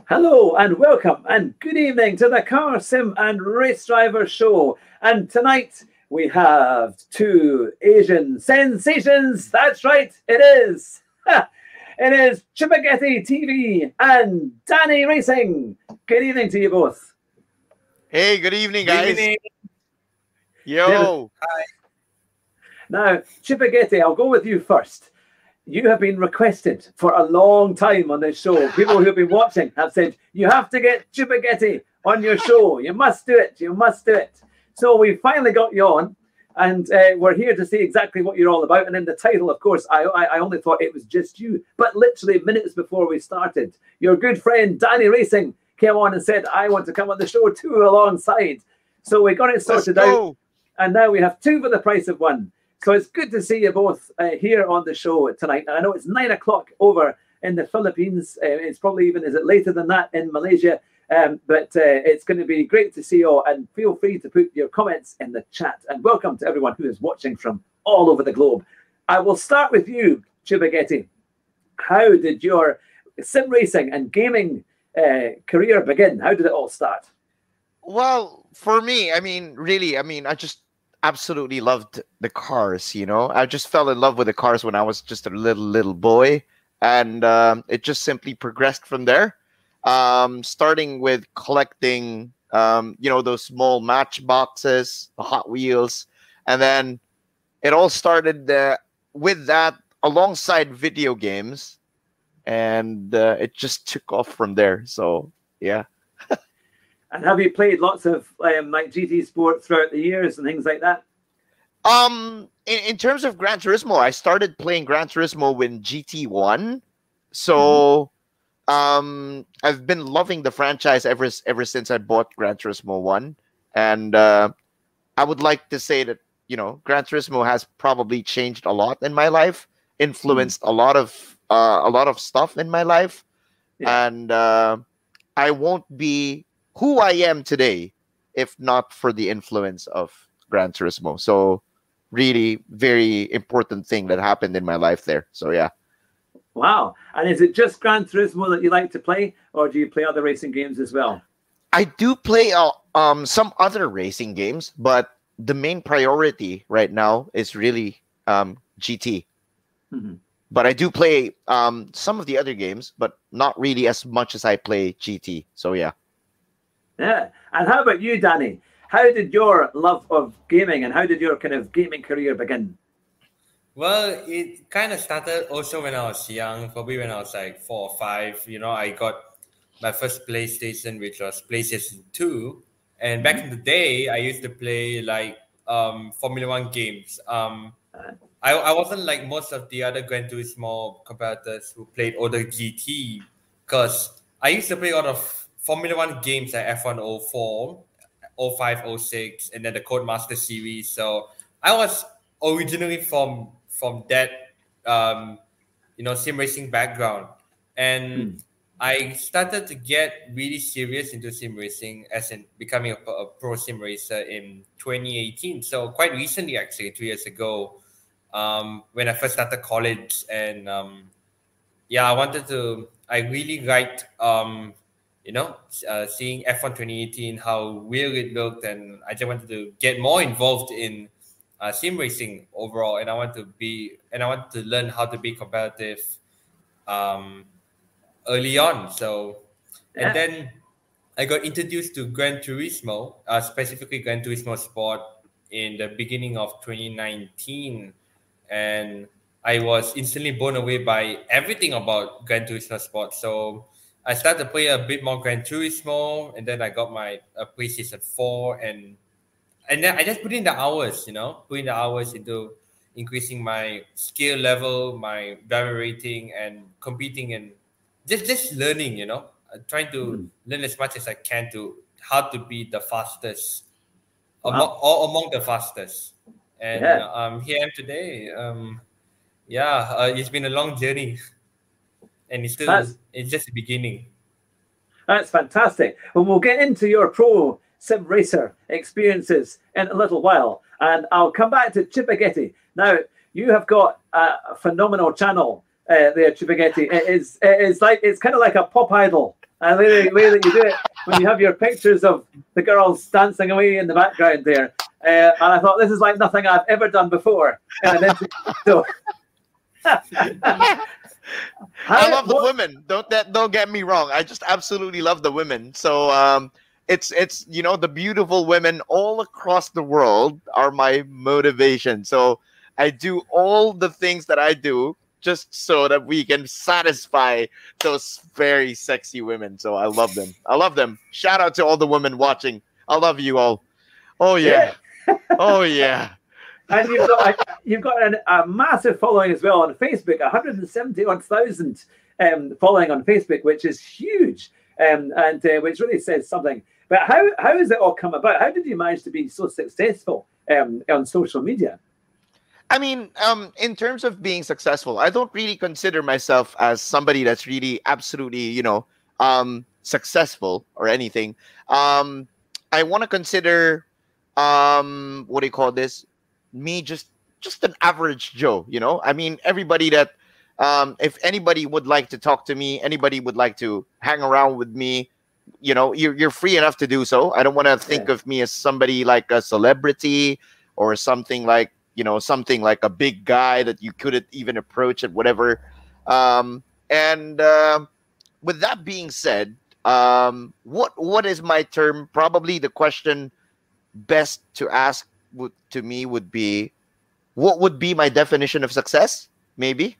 Hello and welcome and good evening to the Car Sim and Race Driver Show. And tonight we have two Asian sensations. That's right, it is. It is Chupaghetti TV and Danny Racing. Good evening to you both. Hey, good evening, guys. Good evening. Yo. Hi. Now, Chupaghetti, I'll go with you first. You have been requested for a long time on this show. People who have been watching have said, you have to get Chupaghetti on your show. You must do it. You must do it. So we finally got you on, and we're here to see exactly what you're all about. And in the title, of course, I only thought it was just you. But literally minutes before we started, your good friend Danny Racing came on and said, I want to come on the show too alongside. So we got it sorted out. And now we have two for the price of one. So it's good to see you both here on the show tonight. And I know it's 9 o'clock over in the Philippines. It's probably even, is it later than that in Malaysia? But it's going to be great to see you all. And feel free to put your comments in the chat. And welcome to everyone who is watching from all over the globe. I will start with you, Chupaghetti. How did your sim racing and gaming career begin? How did it all start? Well, for me, I just absolutely loved the cars, I just fell in love with the cars when I was just a little boy, and it just simply progressed from there, starting with collecting those small matchboxes, the Hot Wheels, and then it all started with that alongside video games, and it just took off from there. So yeah. And have you played lots of like GT Sport throughout the years and things like that? In terms of Gran Turismo, I started playing Gran Turismo when GT1. So I've been loving the franchise ever since I bought Gran Turismo 1. And I would like to say that, Gran Turismo has probably changed a lot in my life, influenced a lot of stuff in my life. Yeah. And I won't be who I am today if not for the influence of Gran Turismo. So really very important thing that happened in my life there. So yeah. Wow. And is it just Gran Turismo that you like to play, or do you play other racing games as well? I do play some other racing games, but the main priority right now is really GT. But I do play some of the other games, but not really as much as I play GT. So yeah. Yeah. And how about you, Danny? How did your love of gaming and how did your kind of gaming career begin? Well, it kind of started also when I was young, probably when I was like 4 or 5. I got my first PlayStation, which was PlayStation 2. And back in the day, I used to play like Formula 1 games. I wasn't like most of the other Gran Turismo competitors who played older GT, because I used to play a lot of Formula 1 games like F1 04, 05, 06, and then the Codemaster series. So I was originally from that sim racing background, and I started to get really serious into sim racing, as in becoming a pro sim racer in 2018. So quite recently, actually 2 years ago, when I first started college. And I really liked seeing F1 2018, how real it looked, and I just wanted to get more involved in sim racing overall, and I want to learn how to be competitive early on. So, and then I got introduced to Gran Turismo, specifically Gran Turismo Sport, in the beginning of 2019, and I was instantly blown away by everything about Gran Turismo Sport. So I started to play a bit more Gran Turismo, and then I got my PlayStation 4, and then I just put in the hours, into increasing my skill level, my driver rating, and competing, and just learning, trying to learn as much as I can to how to be the fastest, among the fastest. And here I am today. It's been a long journey. And it's just the beginning. That's fantastic. Well, we'll get into your pro sim racer experiences in a little while, and I'll come back to Chupaghetti. Now, you have got a phenomenal channel there, Chupaghetti. It's kind of like a pop idol And the way that you do it, when you have your pictures of the girls dancing away in the background there, and I thought, this is like nothing I've ever done before. And then, so, I love the women. Don't get me wrong. I just absolutely love the women. So it's you know, the beautiful women all across the world are my motivation. So I do all the things that I do just so that we can satisfy those very sexy women. So I love them. I love them. Shout out to all the women watching. I love you all. Oh yeah. Oh yeah. And you've got a massive following as well on Facebook, 171,000 following on Facebook, which is huge, and which really says something. But how has it all come about? How did you manage to be so successful on social media? I mean, in terms of being successful, I don't really consider myself as somebody that's really absolutely, you know, successful or anything. I want to consider, what do you call this? Me just an average Joe, you know? I mean, everybody that, if anybody would like to talk to me, anybody would like to hang around with me, you know, you're free enough to do so. I don't want to think of me as somebody like a celebrity or something like, you know, something like a big guy that you couldn't even approach at whatever. And with that being said, what is my term? Probably the question best to ask to me would be, what would be my definition of success? Maybe.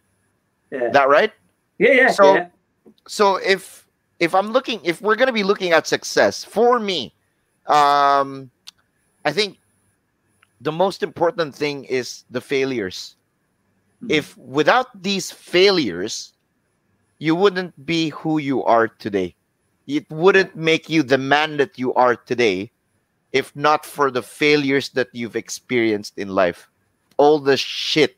Yeah. That right? Yeah. So if we're gonna be looking at success for me, I think the most important thing is the failures. If without these failures, you wouldn't be who you are today. It wouldn't make you the man that you are today if not for the failures that you've experienced in life. All the shit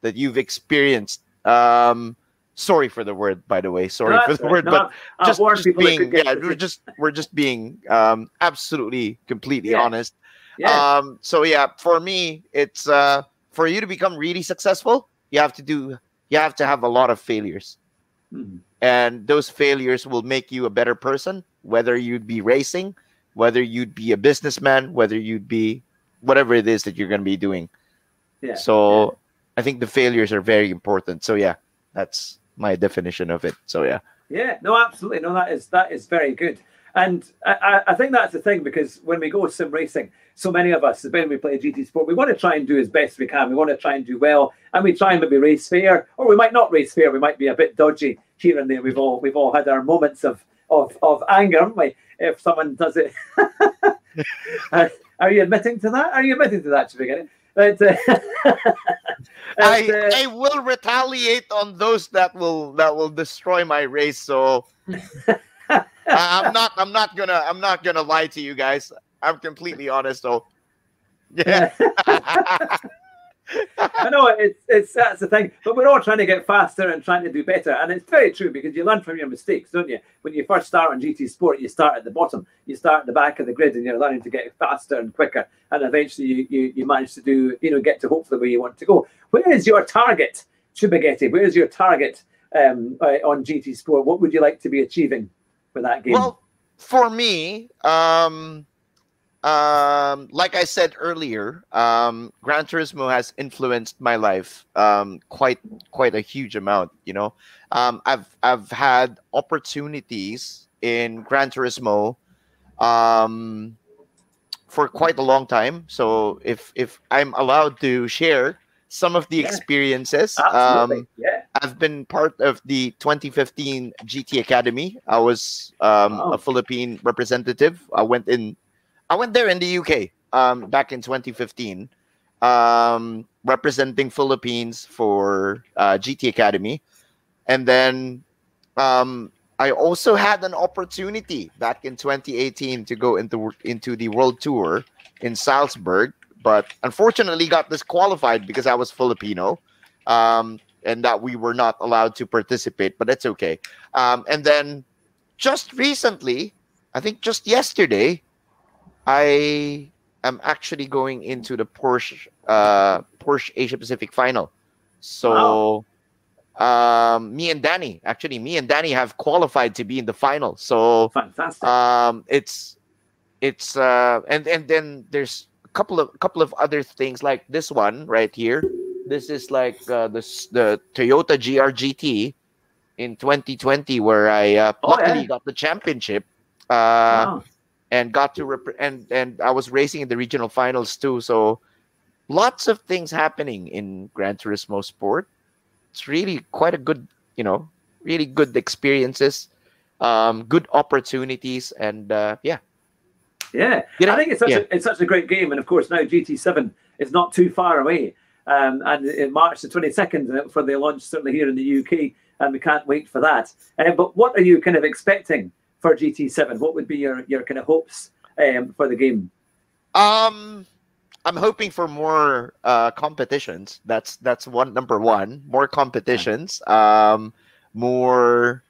that you've experienced. Sorry for the word, by the way. Sorry for the word, but just being, we're just being absolutely, completely honest. Yeah. So yeah, for me, it's for you to become really successful, you have to have a lot of failures. And those failures will make you a better person, whether you'd be racing, whether you'd be a businessman, whether you'd be whatever it is that you're going to be doing. Yeah. So I think the failures are very important. So yeah, that's my definition of it. So yeah. Yeah, no, absolutely. No, that is very good. And I think that's the thing, because when we go sim racing, so many of us, when we play GT Sport, we want to try and do as best we can. We want to try and do well, and we try and maybe race fair, or we might not race fair. We might be a bit dodgy here and there. We've all had our moments of anger, haven't we? If someone does it. Are you admitting to that? Are you admitting to that, Chupaghetti? But, I will retaliate on those that will destroy my race. So I'm not gonna lie to you guys. I'm completely honest. So yeah. I know it's that's the thing, but we're all trying to get faster and trying to do better, and it's very true, because you learn from your mistakes, don't you? When you first start on GT Sport, you start at the bottom, you start at the back of the grid, and you're learning to get faster and quicker, and eventually you manage to get to hopefully where you want to go. Where is your target, Chupaghetti? Where is your target on GT Sport? What would you like to be achieving for that game? Well, for me, like I said earlier, Gran Turismo has influenced my life quite a huge amount. You know, I've had opportunities in Gran Turismo for quite a long time. So if I'm allowed to share some of the experiences, I've been part of the 2015 GT Academy. I was a Philippine representative. I went there in the UK back in 2015, representing Philippines for GT Academy. And then I also had an opportunity back in 2018 to go into the World Tour in Salzburg, but unfortunately got disqualified because I was Filipino, and that we were not allowed to participate, but that's okay. And then just recently, I think just yesterday, I am actually going into the Porsche Asia Pacific final. So me and Danny have qualified to be in the final. So Fantastic. And then there's a couple of other things like this one right here. This is like the Toyota GR-GT in 2020, where I luckily got the championship. Wow. And got to and I was racing in the regional finals too. So lots of things happening in Gran Turismo Sport. It's really quite a good, really good experiences, good opportunities, and Yeah, I think it's such a great game, and of course now GT7 is not too far away, and in March the 22nd for the launch, certainly here in the UK, and we can't wait for that. But what are you kind of expecting for GT7? What would be your kind of hopes for the game? I'm hoping for more competitions. That's number one. More competitions. More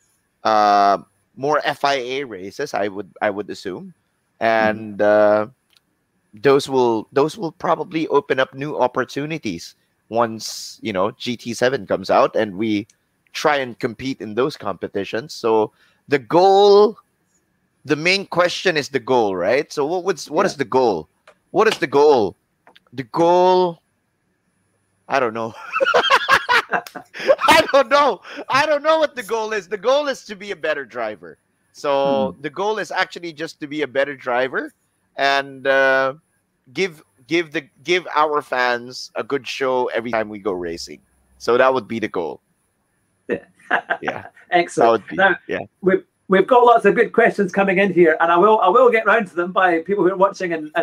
FIA races. I would assume, and those will probably open up new opportunities once GT7 comes out and we try and compete in those competitions. So the goal, the main question is the goal, right? So what is the goal? What is the goal? The goal, I don't know. I don't know what the goal is. The goal is to be a better driver. So the goal is actually just to be a better driver and give our fans a good show every time we go racing. So that would be the goal. Yeah. Excellent. Now, we've got lots of good questions coming in here, and I will get round to them by people who are watching and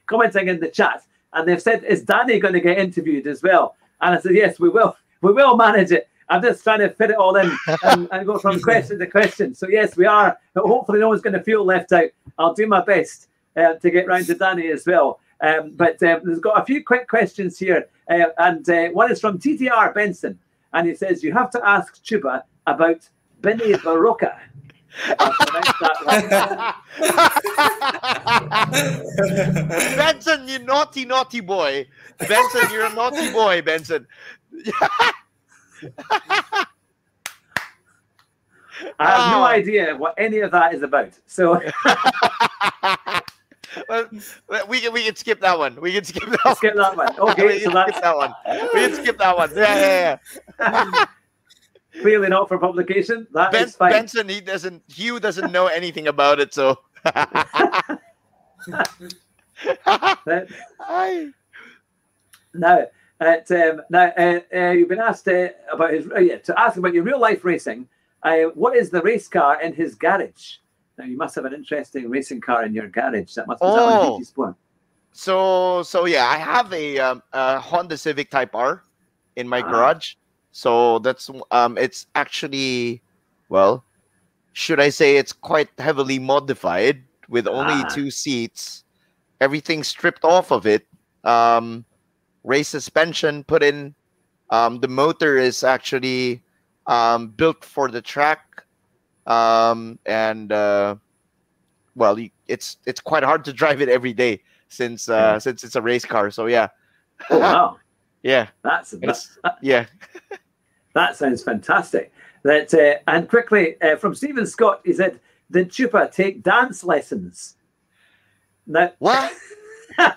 commenting in the chat. And they've said, is Danny going to get interviewed as well? And I said, yes, we will. We will manage it. I'm just trying to fit it all in and go from question to question. So yes, we are. But hopefully no one's going to feel left out. I'll do my best to get round to Danny as well. But there's got a few quick questions here. And one is from TTR Benson. And he says, you have to ask Chuba about Benny Barocca. Benson, you naughty boy. Benson, you're a naughty boy, Benson. I have no idea what any of that is about. So we can skip that one. We can skip that one. Skip that one. Okay, skip that one. We can skip that one. Yeah. Clearly not for publication. That is fine. Benson, Hugh doesn't know anything about it, so Now, you've been asked about your real life racing. What is the race car in his garage? Now you must have an interesting racing car in your garage. That must be on GT Sport. So yeah, I have a Honda Civic Type R in my garage. So that's it's actually, well, should I say it's quite heavily modified with only 2 seats, everything stripped off of it, race suspension put in. The motor is actually built for the track, and well, it's quite hard to drive it every day since it's a race car. So yeah. Oh wow. Yeah. That sounds fantastic. That and quickly from Stephen Scott, he said, "Did Chupa take dance lessons?" Now, what?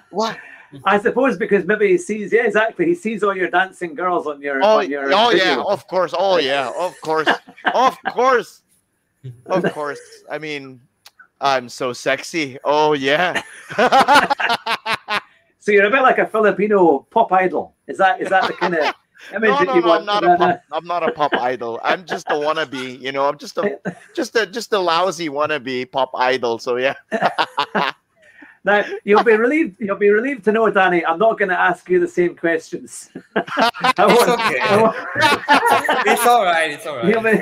What? I suppose because maybe he sees, he sees all your dancing girls on your. Video. Yeah, of course. Oh yeah, of course, of course. I mean, I'm so sexy. Oh yeah. So you're a bit like a Filipino pop idol. Is that the kind of image that you want? I'm not a pop idol. I'm just a wannabe. I'm just a lousy wannabe pop idol. So yeah. Now you'll be relieved to know, Danny, I'm not going to ask you the same questions. It's okay. It's all right. It's all right.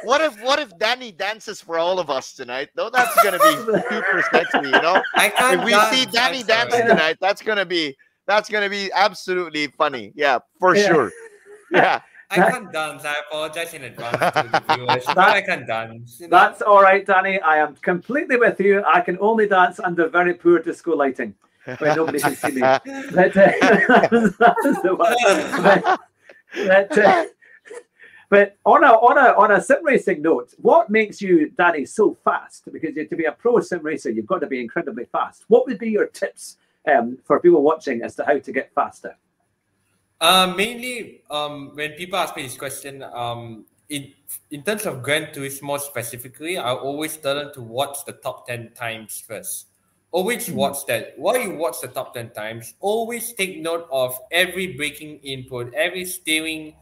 What if Danny dances for all of us tonight? Though that's going to be super sexy, If we see Danny dancing tonight, that's going to be absolutely funny. Yeah, for sure. Yeah. I can't dance. I apologize in advance to the viewers. But I can't dance. That's all right, Danny. I am completely with you. I can only dance under very poor disco lighting when nobody can see me. But on a sim racing note, what makes you, Danny, so fast? Because to be a pro sim racer, you've got to be incredibly fast. What would be your tips for people watching as to how to get faster? Mainly, when people ask me this question, in terms of Gran Turismo specifically, I always tell them to watch the top 10 times first. Always watch that. While you watch the top 10 times, always take note of every braking input, every steering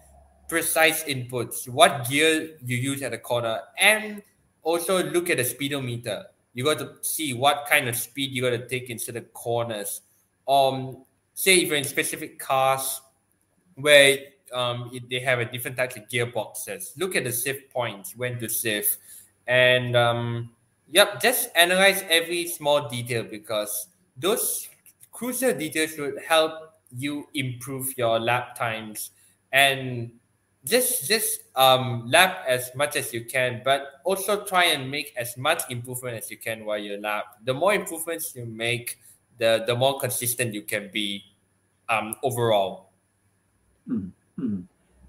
precise inputs, what gear you use at the corner, and also look at the speedometer. You got to see what kind of speed you got to take into the corners. Say if you're in specific cars where they have a different types of gearboxes, look at the shift points, when to shift, and just analyze every small detail, because those crucial details would help you improve your lap times, and just lap as much as you can, but also try and make as much improvement as you can while you lap. The more improvements you make, the more consistent you can be overall.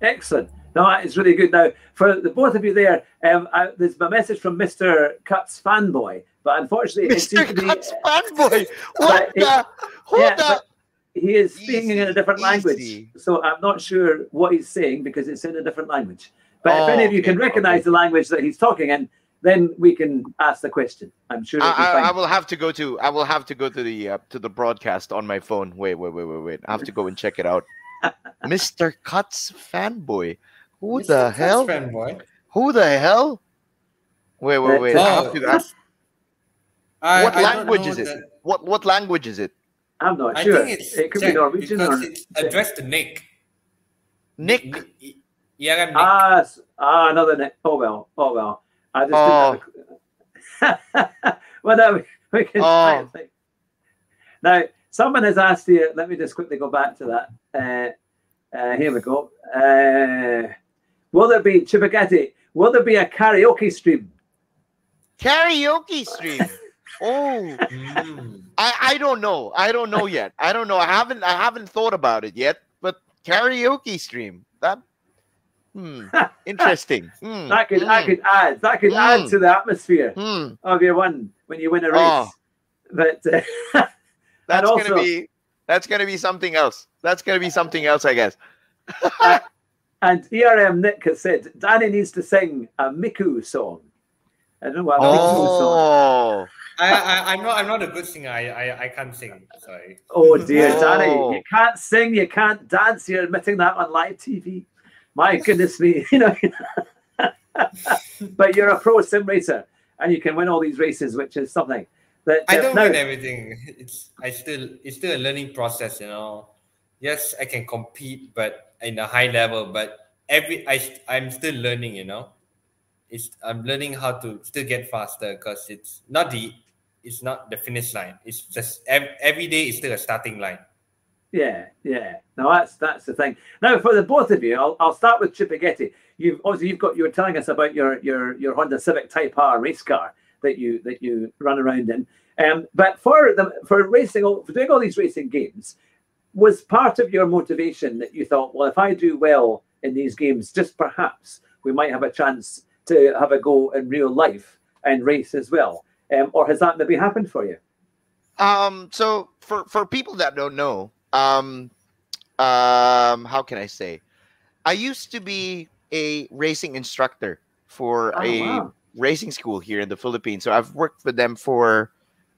Excellent. No, it's really good. Now, for the both of you there, there's a message from Mr. Cuts Fanboy, but unfortunately, Mr. Cuts Fanboy. What the? Hold up. He is speaking in a different language, so I'm not sure what he's saying because it's in a different language. But if any of you can recognize the language that he's talking in, then we can ask the question. I'm sure. I will have to go to. I will have to go to the broadcast on my phone. Wait. I have to go and check it out. Mr. Cuts Fanboy. Who the hell? Fanboy. Who the hell? Wait. I have to ask. What language is it? What language is it? I'm not sure. I think it could be Norwegian because it's addressed to Nick. Nick. Yeah, Nick. Another Nick. Oh well. I just didn't have well, no, we can try and think. Now, someone has asked you. Let me just quickly go back to that. Here we go. Will there be Chupaghetti? Will there be a karaoke stream? Karaoke stream. Oh, I don't know. I don't know yet. I don't know. I haven't thought about it yet. But karaoke stream. That interesting. That could add to the atmosphere of your one when you win a race. But that's gonna be something else. That's gonna be something else, I guess. And ERM Nick has said Danny needs to sing a Miku song. I don't know what a Miku song. I'm not a good singer. I can't sing. Sorry. Oh dear, Danny, you can't sing, you can't dance. You're admitting that on live TV. My goodness me, But you're a pro sim racer, and you can win all these races, which is something that I don't win everything. It's still a learning process, Yes, I can compete, but in a high level. But I'm still learning, I'm learning how to still get faster, because it's not the finish line. It's just every day is still a starting line. Yeah. No, that's the thing. Now, for the both of you, I'll start with Chupaghetti. You were telling us about your Honda Civic Type R race car that you run around in. But for doing all these racing games, was part of your motivation that you thought, well, if I do well in these games, just perhaps we might have a chance to have a go in real life and race as well? Or has that maybe happened for you? So for people that don't know, how can I say? I used to be a racing instructor for racing school here in the Philippines. So I've worked for them for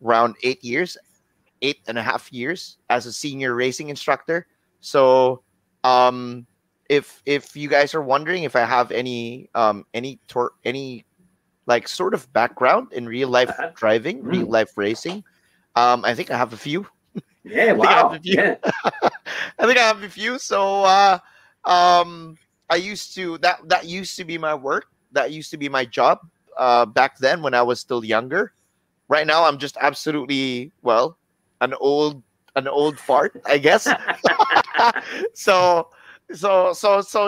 around 8.5 years as a senior racing instructor. So if you guys are wondering if I have any like sort of background in real life driving, real life racing, I think I have a few. Yeah, wow. I think I have a few. So I used to that used to be my work. That used to be my job back then when I was still younger. Right now I'm just absolutely an old fart, I guess. So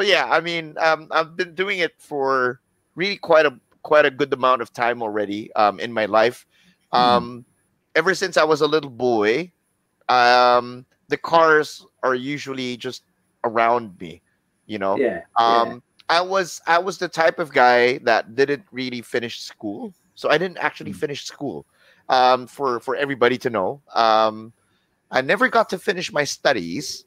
yeah, I mean, I've been doing it for really quite a good amount of time already in my life. Ever since I was a little boy, the cars are usually just around me, Yeah. I was the type of guy that didn't really finish school. So I didn't actually finish school. For everybody to know. I never got to finish my studies,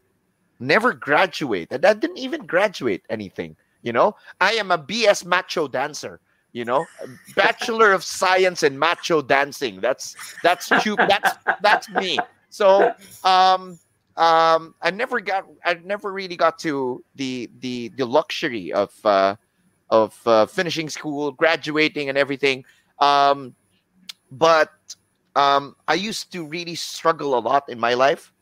never graduate. And I didn't even graduate anything, you know. I am a BS macho dancer, you know, a Bachelor of Science in Macho Dancing. That's me. So I never really got to the luxury of finishing school, graduating, and everything. Um, but I used to really struggle a lot in my life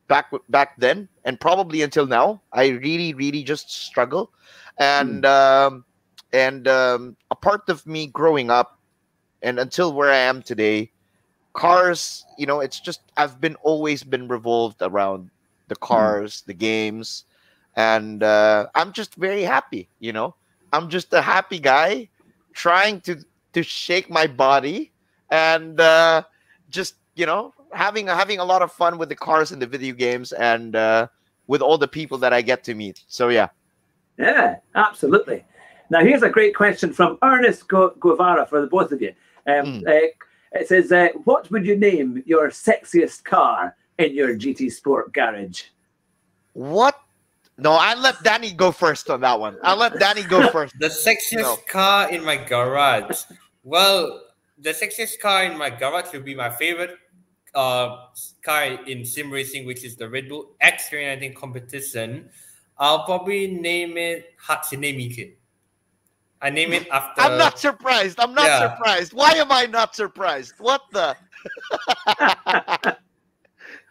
back then, and probably until now. I really, really just struggle, and a part of me growing up and until where I am today, cars. You know, it's just I've been always been revolved around the cars, the games, and I'm just very happy. You know, I'm just a happy guy trying to shake my body and just having a lot of fun with the cars and the video games and with all the people that I get to meet. So yeah. Yeah, absolutely. Now, here's a great question from Ernest Guevara for the both of you. It says, what would you name your sexiest car in your GT Sport garage? What? No, I'll let Danny go first on that one. I'll let Danny go first. The sexiest car in my garage. Well, the sexiest car in my garage would be my favorite car in sim racing, which is the Red Bull X390 competition. I'll probably name it Hatsune Miku. I name it after... I'm not surprised. I'm not surprised. Why am I not surprised? What the...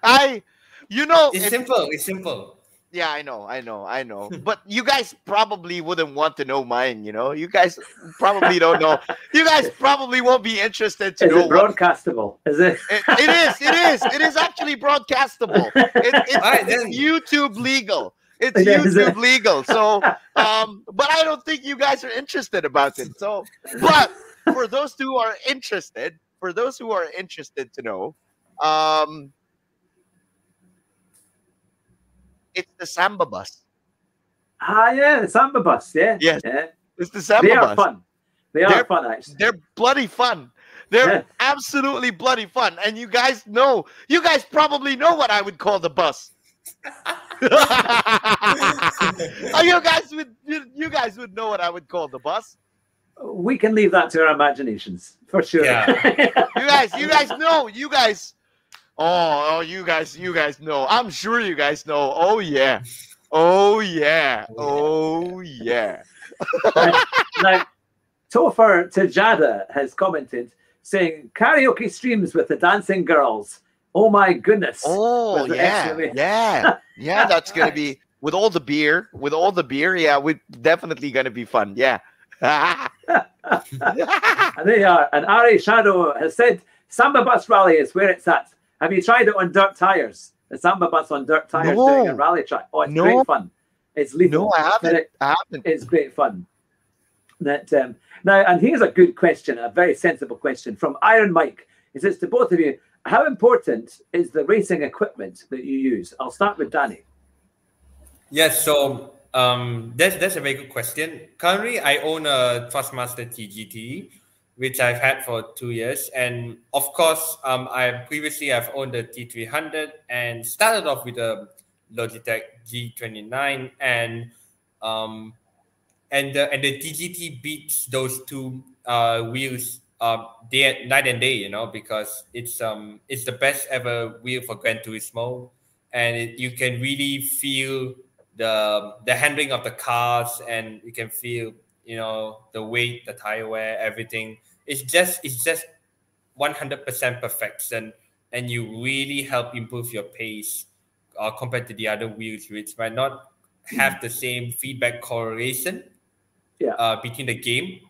It's simple. It's simple. Yeah, I know. But you guys probably wouldn't want to know mine, you know? You guys probably don't know. You guys probably won't be interested to know. Is it broadcastable? Is it? It is actually broadcastable. It's YouTube legal. It's YouTube legal. So, but I don't think you guys are interested about it. So, but for those who are interested to know, it's the Samba bus. Yeah, the Samba bus. Yeah. Yes. Yeah. It's the Samba bus. They are fun. They're fun, actually. They're bloody fun. They're absolutely bloody fun. And you guys probably know what I would call the bus. You guys would know what I would call the bus. We can leave that to our imaginations, for sure. Yeah. You guys know. You guys know. I'm sure you guys know. Oh yeah. Now, Topher Tejada has commented saying karaoke streams with the dancing girls. Oh my goodness. Oh yeah. That's gonna be with all the beer. Yeah, we're definitely gonna be fun. Yeah. And they are. And Ari Shadow has said Samba Bus Rally is where it's at. Have you tried it on dirt tires? The Samba Bus on dirt tires doing a rally track. Oh, it's great fun. It's lethal. No, I haven't. It's great fun. That now, and here's a good question, a very sensible question from Iron Mike. He says to both of you, how important is the racing equipment that you use? I'll start with Danny. Yes, so that's a very good question. Currently, I own a Thrustmaster TGT, which I've had for 2 years, and of course, I've owned the T300 and started off with a Logitech G29, and the TGT beats those two wheels night and day, you know, because it's the best ever wheel for Gran Turismo, and you can really feel the handling of the cars, and you can feel, you know, the weight, the tire wear, everything. It's just 100% perfection, and you really help improve your pace compared to the other wheels, which might not have the same feedback correlation between the game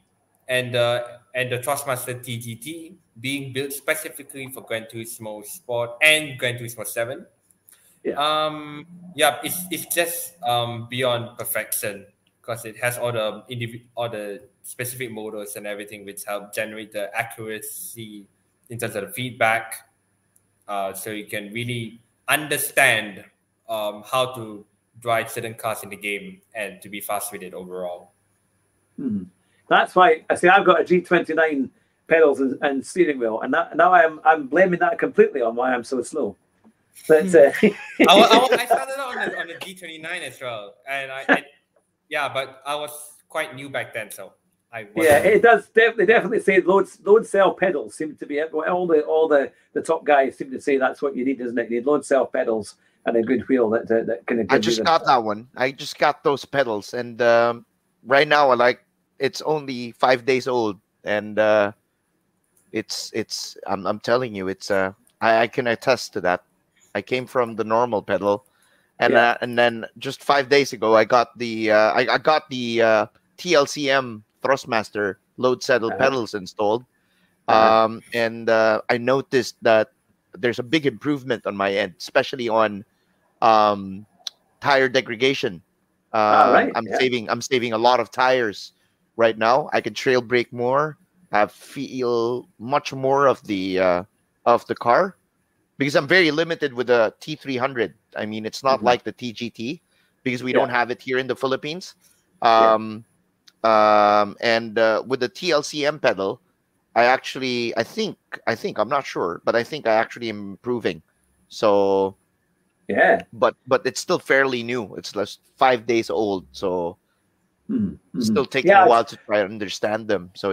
and the Thrustmaster TGT being built specifically for Gran Turismo Sport and Gran Turismo 7. It's just beyond perfection, because it has all the specific models and everything, which help generate the accuracy in terms of the feedback, so you can really understand how to drive certain cars in the game and to be fast with it overall. That's why I say I've got a G29 pedals and steering wheel, and now I'm blaming that completely on why I'm so slow. But I started on the G29 as well, and but I was quite new back then, so I wasn't. Yeah, it does. They definitely say load cell pedals seem to be it. All the top guys seem to say that's what you need, isn't it? You need load cell pedals and a good wheel that kind of. I just got that one. I just got those pedals, and right now it's only 5 days old, and it's I'm telling you, it's I can attest to that. I came from the normal pedal, and then just 5 days ago I got the I got the TLCM Thrustmaster load settle pedals installed, and I noticed that there's a big improvement on my end, especially on tire degradation. I'm saving a lot of tires right now. I can trail brake more. I feel much more of the car, because I'm very limited with the T300. I mean, it's not like the TGT, because we don't have it here in the Philippines. And with the TLCM pedal, I think I'm not sure, but I think I actually am improving. So but it's still fairly new. It's just 5 days old, so still taking a while to try to understand them. So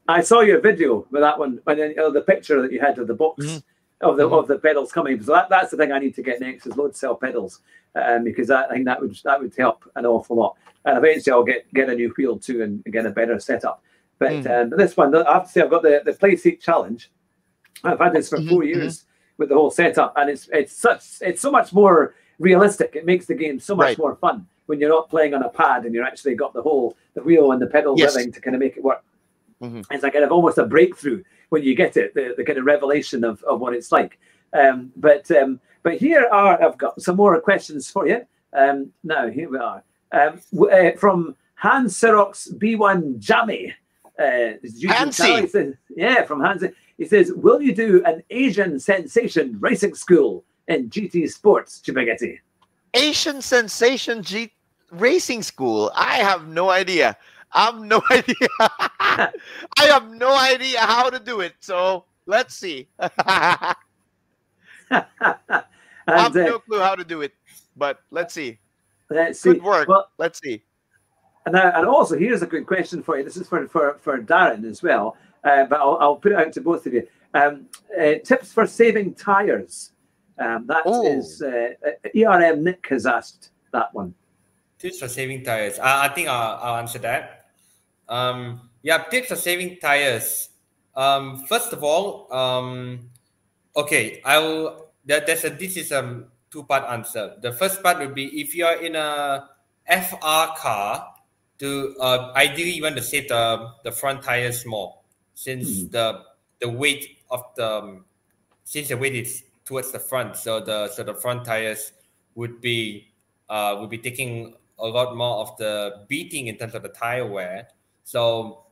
I saw your video with that one, and then the picture that you had of the box of the pedals coming. So that's the thing I need to get next, is load cell pedals, because I think that would help an awful lot. And eventually I'll get a new wheel too and get a better setup. But this one, I have to say, I've got the Play Seat Challenge. I've had this for 4 years with the whole setup, and it's so much more realistic. It makes the game so much more fun when you're not playing on a pad and you're actually got the wheel and the pedals everything to kind of make it work. It's like kind of almost a breakthrough when you get it, the kind of revelation of what it's like. But here I've got some more questions for you. Now here we are from Hans Sirox B1 Jammy. Hansi. From Hansi. He says, "Will you do an Asian sensation racing school in GT Sports, Chupaghetti?" Asian sensation racing school? I have no idea. I have no idea. I have no idea how to do it. So let's see. I have no clue how to do it, but let's see. Good work. Well, let's see. And also, here's a good question for you. This is for Darren as well, but I'll put it out to both of you. Tips for saving tires. That is ERM Nick has asked that one. Tips for saving tires. I think I'll answer that. Tips for saving tires. First of all, this is a two-part answer. The first part would be, if you are in a FR car, to ideally you want to save the front tires more, since the weight is towards the front, so the front tires would be taking a lot more of the beating in terms of the tire wear. So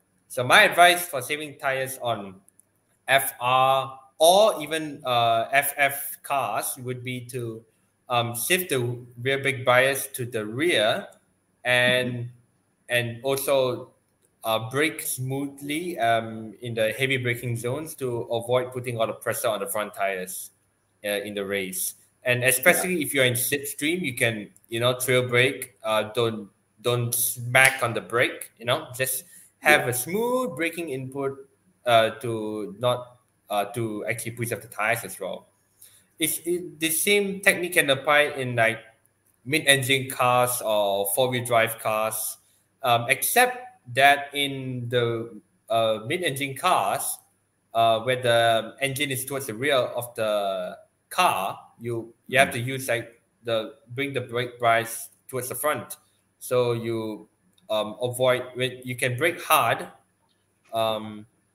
my advice for saving tires on FR or even FF cars would be to shift the rear brake bias to the rear, and also brake smoothly in the heavy braking zones to avoid putting a lot of pressure on the front tires in the race. And especially if you're in slipstream, you can trail brake. Don't smack on the brake. Just have a smooth braking input to actually push up the tires as well. The same technique can apply in like mid-engine cars or four-wheel drive cars, except that in the mid-engine cars, where the engine is towards the rear of the car, you have to use bring the brake bias towards the front, so you avoid when you can brake hard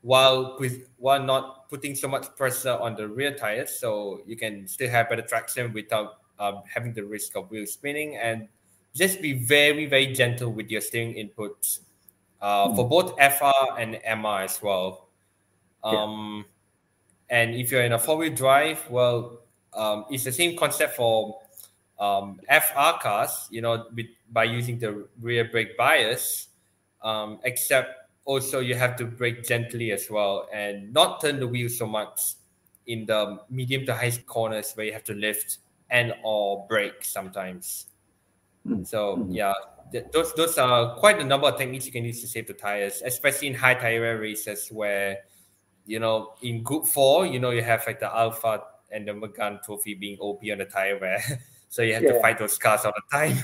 while not putting so much pressure on the rear tires, so you can still have better traction without having the risk of wheel spinning. And just be very, very gentle with your steering inputs for both FR and MR as well. And if you're in a four-wheel drive, it's the same concept for FR cars, by using the rear brake bias. except also you have to brake gently as well and not turn the wheel so much in the medium to high corners where you have to lift and or brake sometimes. So yeah, those are quite a number of techniques you can use to save the tires, especially in high tire wear races where, you know, in Group 4, you know, you have like the Alpha and the Magan Trophy being OP on the tire wear. So you have to fight those cars all the time.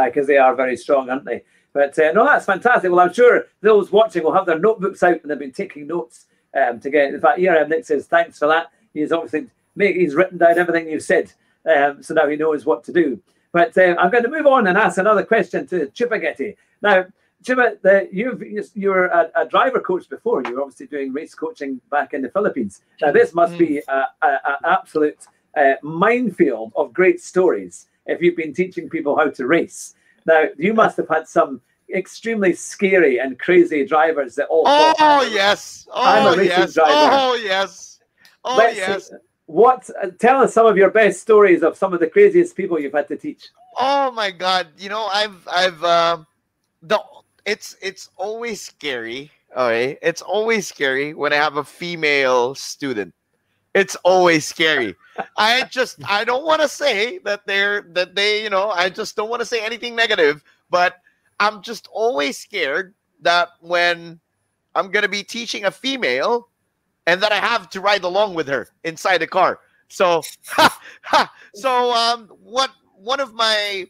Because they are very strong, aren't they? But no, that's fantastic. Well, I'm sure those watching will have their notebooks out and they've been taking notes to get. In fact, Nick says thanks for that. He's obviously he's written down everything you've said, so now he knows what to do. But I'm going to move on and ask another question to Chupaghetti. Now, Chupa, you were a driver coach before. You were obviously doing race coaching back in the Philippines. Now, this must be an absolute minefield of great stories if you've been teaching people how to race. Now, you must have had some extremely scary and crazy drivers that all thought, yes. I'm a racing driver. Yes. Tell us some of your best stories of some of the craziest people you've had to teach. Oh my God. You know, it's always scary. All right. It's always scary when I have a female student. It's always scary. I don't want to say that they, you know, I just don't want to say anything negative, but I'm just always scared that when I'm going to be teaching a female and that I have to ride along with her inside the car. So, one of my,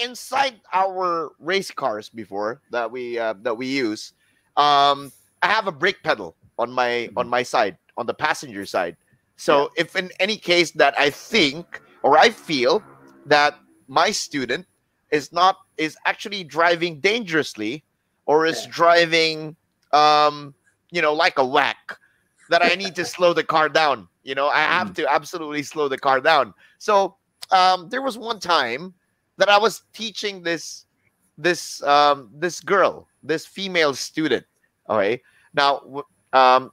inside our race cars before that we use, I have a brake pedal on my side, on the passenger side. So if in any case that I think or I feel that my student is actually driving dangerously or is driving, you know, like a whack, that I need to slow the car down. You know, I have to absolutely slow the car down. So there was one time that I was teaching this girl, this female student. All right. Now,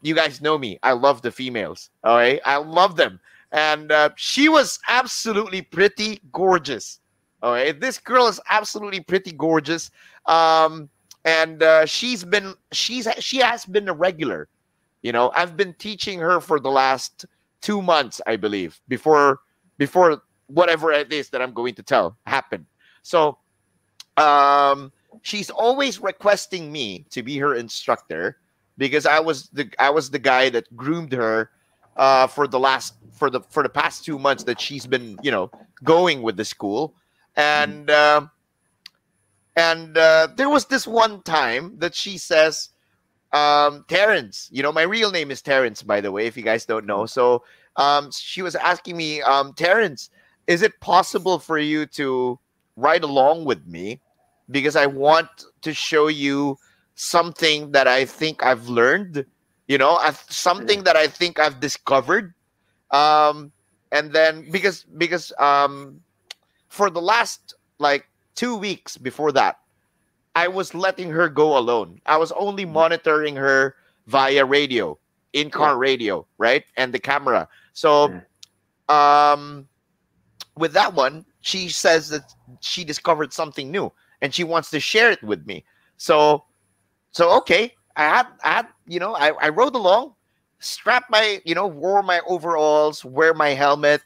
you guys know me. I love the females. All right. I love them. And she was absolutely pretty gorgeous. All right. This girl is absolutely pretty gorgeous. And she has been a regular. You know, I've been teaching her for the last 2 months, I believe, before whatever it is that I'm going to tell happened. So she's always requesting me to be her instructor because I was the guy that groomed her for the past 2 months that she's been, you know, going with the school. And there was this one time that she says, Terrence, you know, my real name is Terrence, by the way, if you guys don't know. So she was asking me, Terrence, is it possible for you to ride along with me? Because I want to show you something that I think I've learned, you know, something that I think I've discovered. And then because for the last like 2 weeks before that, I was letting her go alone. I was only monitoring her via radio, in-car radio, right? And the camera. So with that one, she says that she discovered something new and she wants to share it with me. So okay, I had, you know, I rode along, strapped my, you know, wore my overalls, wear my helmet,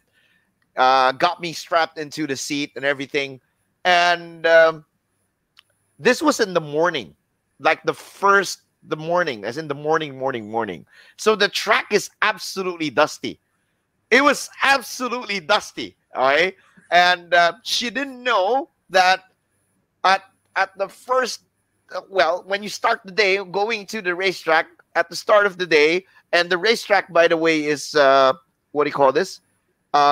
got me strapped into the seat and everything. And this was in the morning, like the morning, as in the morning. So the track is absolutely dusty. It was absolutely dusty. All right. And she didn't know that at the first, well, when you start the day going to the racetrack at the start of the day, and the racetrack, by the way, is what do you call this?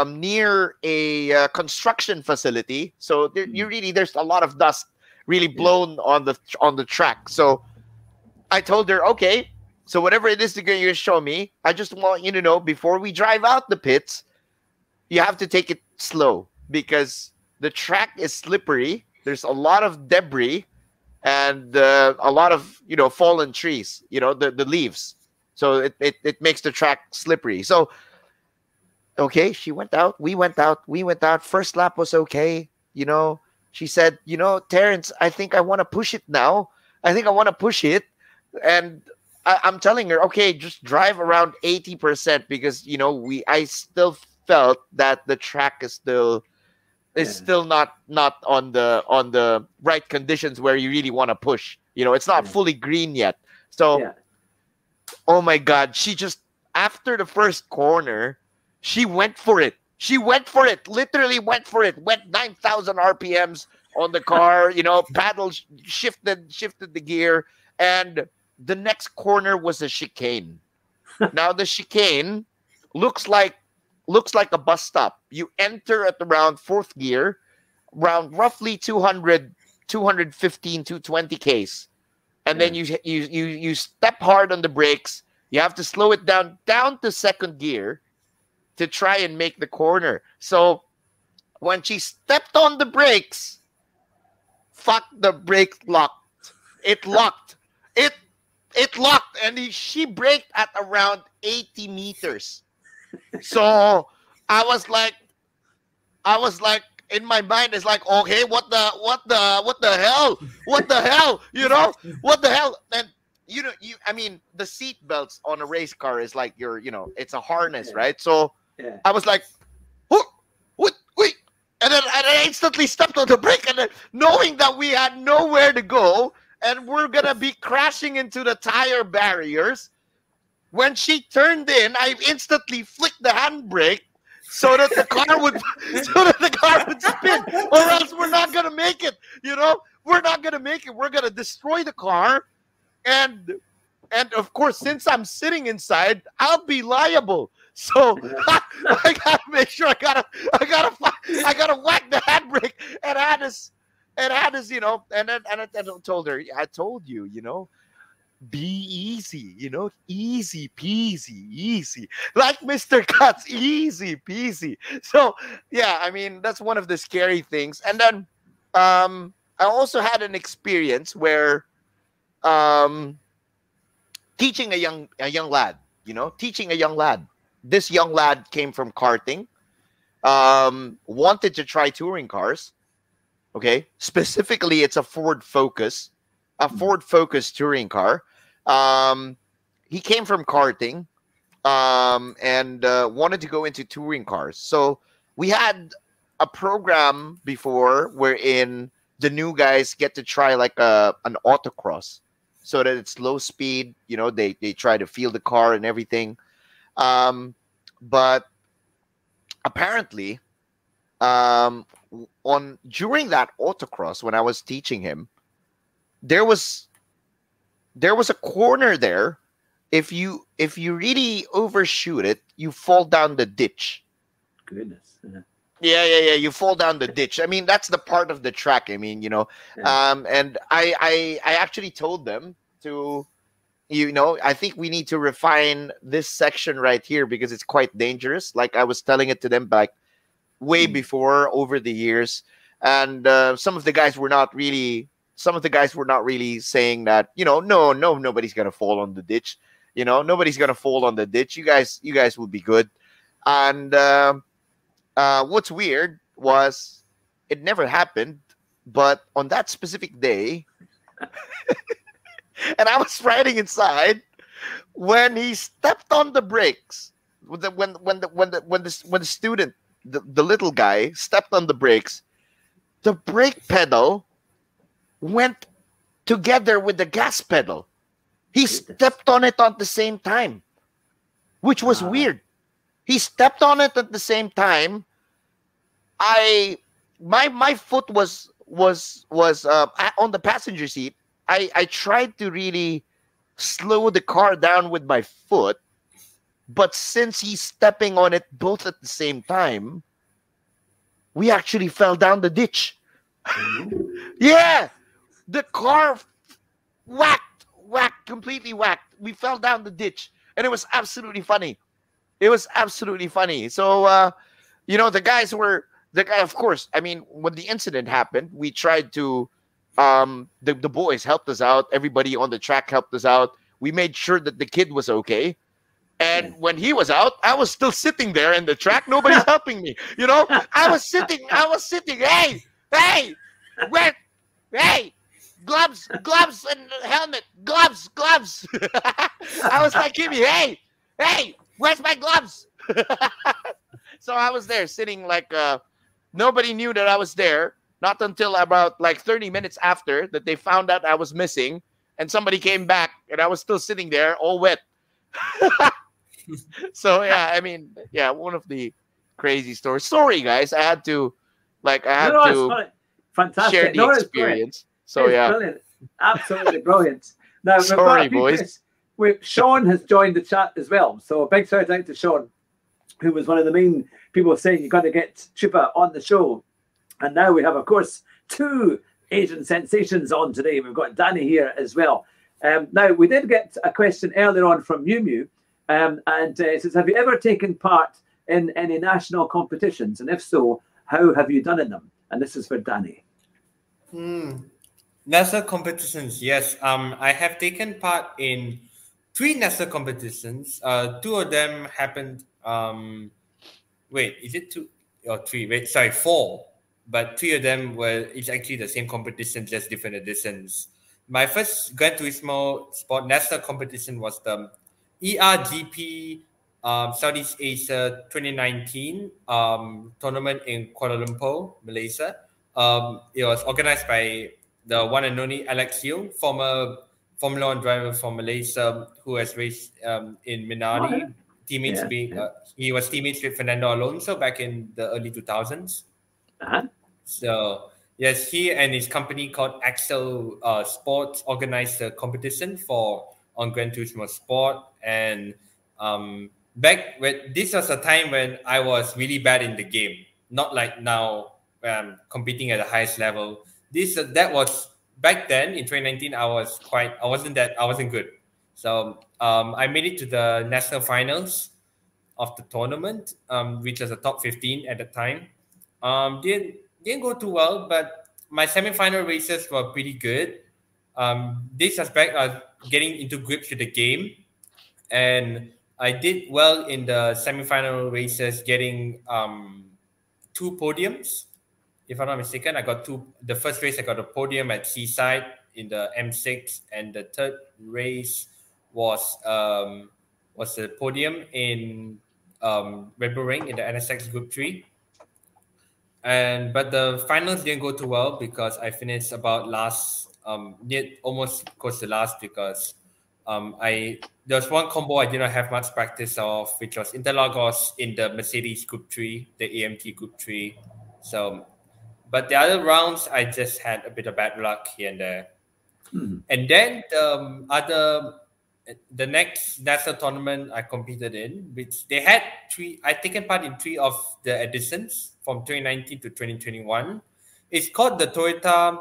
Near a construction facility. So there's a lot of dust really blown on the track. So I told her, okay, so whatever it is that you're going to show me, I just want you to know before we drive out the pits, you have to take it slow because the track is slippery. There's a lot of debris and a lot of, you know, fallen trees, you know, the leaves. So it makes the track slippery. So, okay, she went out. We went out. First lap was okay. You know, she said, you know, Terrence, I think I want to push it now. I want to push it. And I'm telling her, okay, just drive around 80% because, you know, I still felt that the track is still not on the right conditions where you really want to push. You know, it's not fully green yet. So, oh my God, she just, after the first corner, she went for it. She went for it, literally went for it, went 9,000 RPMs on the car, you know, paddles, shifted the gear. And the next corner was a chicane. Now the chicane looks like a bus stop. You enter at around fourth gear, around roughly 215, 220 Ks. And then you step hard on the brakes. You have to slow it down to second gear to try and make the corner. So when she stepped on the brakes, fuck, the brake locked. It locked. It locked, and she braked at around 80 meters. So I was like, in my mind, it's like, okay, what the hell, you know, what the hell? And I mean, the seat belts on a race car is like it's a harness, right? So I was like, what, wait, and then I instantly stepped on the brake, and then knowing that we had nowhere to go and we're gonna be crashing into the tire barriers. When she turned in, I instantly flicked the handbrake so that the car would spin, or else we're not gonna make it. You know, we're not gonna make it. We're gonna destroy the car, and of course, since I'm sitting inside, I'll be liable. So I gotta make sure I gotta whack the handbrake, and I had this, you know, and I told her, I told you, you know, be easy, you know, easy peasy, easy, like Mr. Cuts, easy peasy. So yeah, I mean, that's one of the scary things. And then I also had an experience where teaching a young lad, you know, this young lad came from karting, wanted to try touring cars. Okay, specifically, it's a Ford Focus touring car. He came from karting, and wanted to go into touring cars. So we had a program before wherein the new guys get to try like an autocross, so that it's low speed. You know, they try to feel the car and everything. But apparently, during that autocross, when I was teaching him, there was a corner there. If you really overshoot it, you fall down the ditch. Goodness. Yeah. You fall down the ditch. I mean, that's the part of the track. I mean, you know, and I actually told them to, you know, I think we need to refine this section right here because it's quite dangerous. Like I was telling it to them back way before, over the years, and some of the guys were not really saying that, you know, nobody's gonna fall on the ditch, you know, nobody's gonna fall on the ditch, you guys will be good. And what's weird was it never happened, but on that specific day and I was riding inside when he stepped on the brakes, when the student, the little guy, stepped on the brakes, the brake pedal went together with the gas pedal. He stepped on it at the same time, which was weird. He stepped on it at the same time. My foot was on the passenger seat. I tried to really slow the car down with my foot, but since he's stepping on it both at the same time, we actually fell down the ditch. Yeah, the car completely whacked. We fell down the ditch, and it was absolutely funny. So, you know, the guy, of course, I mean, when the incident happened, we tried to, the boys helped us out. Everybody on the track helped us out. We made sure that the kid was okay. And when he was out, I was still sitting there in the track. Nobody's helping me. You know, I was sitting. Hey, gloves, gloves, and helmet, gloves, gloves. I was like, Kimmy, hey, where's my gloves? So I was there sitting like nobody knew that I was there. Not until about like 30 minutes after that they found out I was missing, and somebody came back, and I was still sitting there all wet. So yeah, I mean, yeah, one of the crazy stories. Sorry, guys, I had to It's funny. Fantastic. share the It's brilliant. experience. So It's yeah, brilliant. Absolutely brilliant. Now, we've got sorry, a few boys. Sean has joined the chat as well. So a big shout out to Sean, who was one of the main people saying you got to get Chupa on the show. And now we have, of course, two Asian sensations on today. We've got Danny here as well. Now, we did get a question earlier on from Mew Mew, and it says, have you ever taken part in any national competitions? And if so, how have you done in them? And this is for Danny. National competitions, yes. I have taken part in 3 national competitions. 2 of them happened. Wait, is it 2 or 3? Wait, sorry, 4. But 3 of them it's actually the same competition, just different editions. My first Gran Turismo Sport national competition was the ERGP Southeast Asia 2019 tournament in Kuala Lumpur, Malaysia. It was organized by the one and only Alex Hill, former Formula One driver from Malaysia, who has raced in Minardi. He was teammates with Fernando Alonso back in the early 2000s. So yes, he and his company called Axel Sports organized a competition on Gran Turismo Sport. And back when this was a time when I was really bad in the game, not like now where I'm competing at the highest level. That was back then in 2019. I wasn't good. So I made it to the national finals of the tournament, which was the top 15 at the time. Didn't go too well, but my semi-final races were pretty good. This was back getting into grips with the game, and I did well in the semi-final races, getting 2 podiums. If I'm not mistaken, I got 2. The first race I got a podium at Seaside in the M6, and the third race was a podium in Red Bull Ring in the NSX Group 3. But the finals didn't go too well because I finished about last, almost close to last, because there was one combo I did not have much practice of, which was Interlagos in the Mercedes Group 3, the AMT Group 3. So, but the other rounds I just had a bit of bad luck here and there. And then the next national tournament I competed in, which they had 3, I taken part in 3 of the editions from 2019 to 2021. It's called the Toyota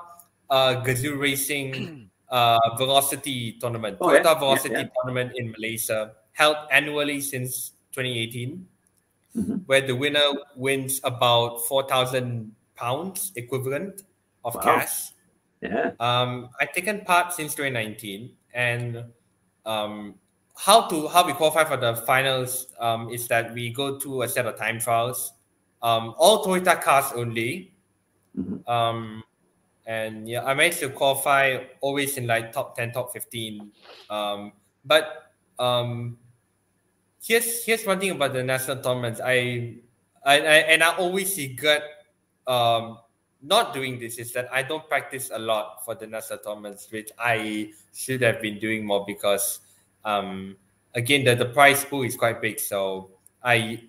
Gazoo Racing Velocity Tournament. Velocity Tournament in Malaysia, held annually since 2018, where the winner wins about £4,000 equivalent of cash. I've taken part since 2019, and how we qualify for the finals is that we go through a set of time trials, all Toyota cars only. And yeah, I managed to qualify always in like top 10, top 15. But here's one thing about the national tournaments. I always regret not doing this, is that I don't practice a lot for the national tournaments, which I should have been doing more, because again, the prize pool is quite big. So I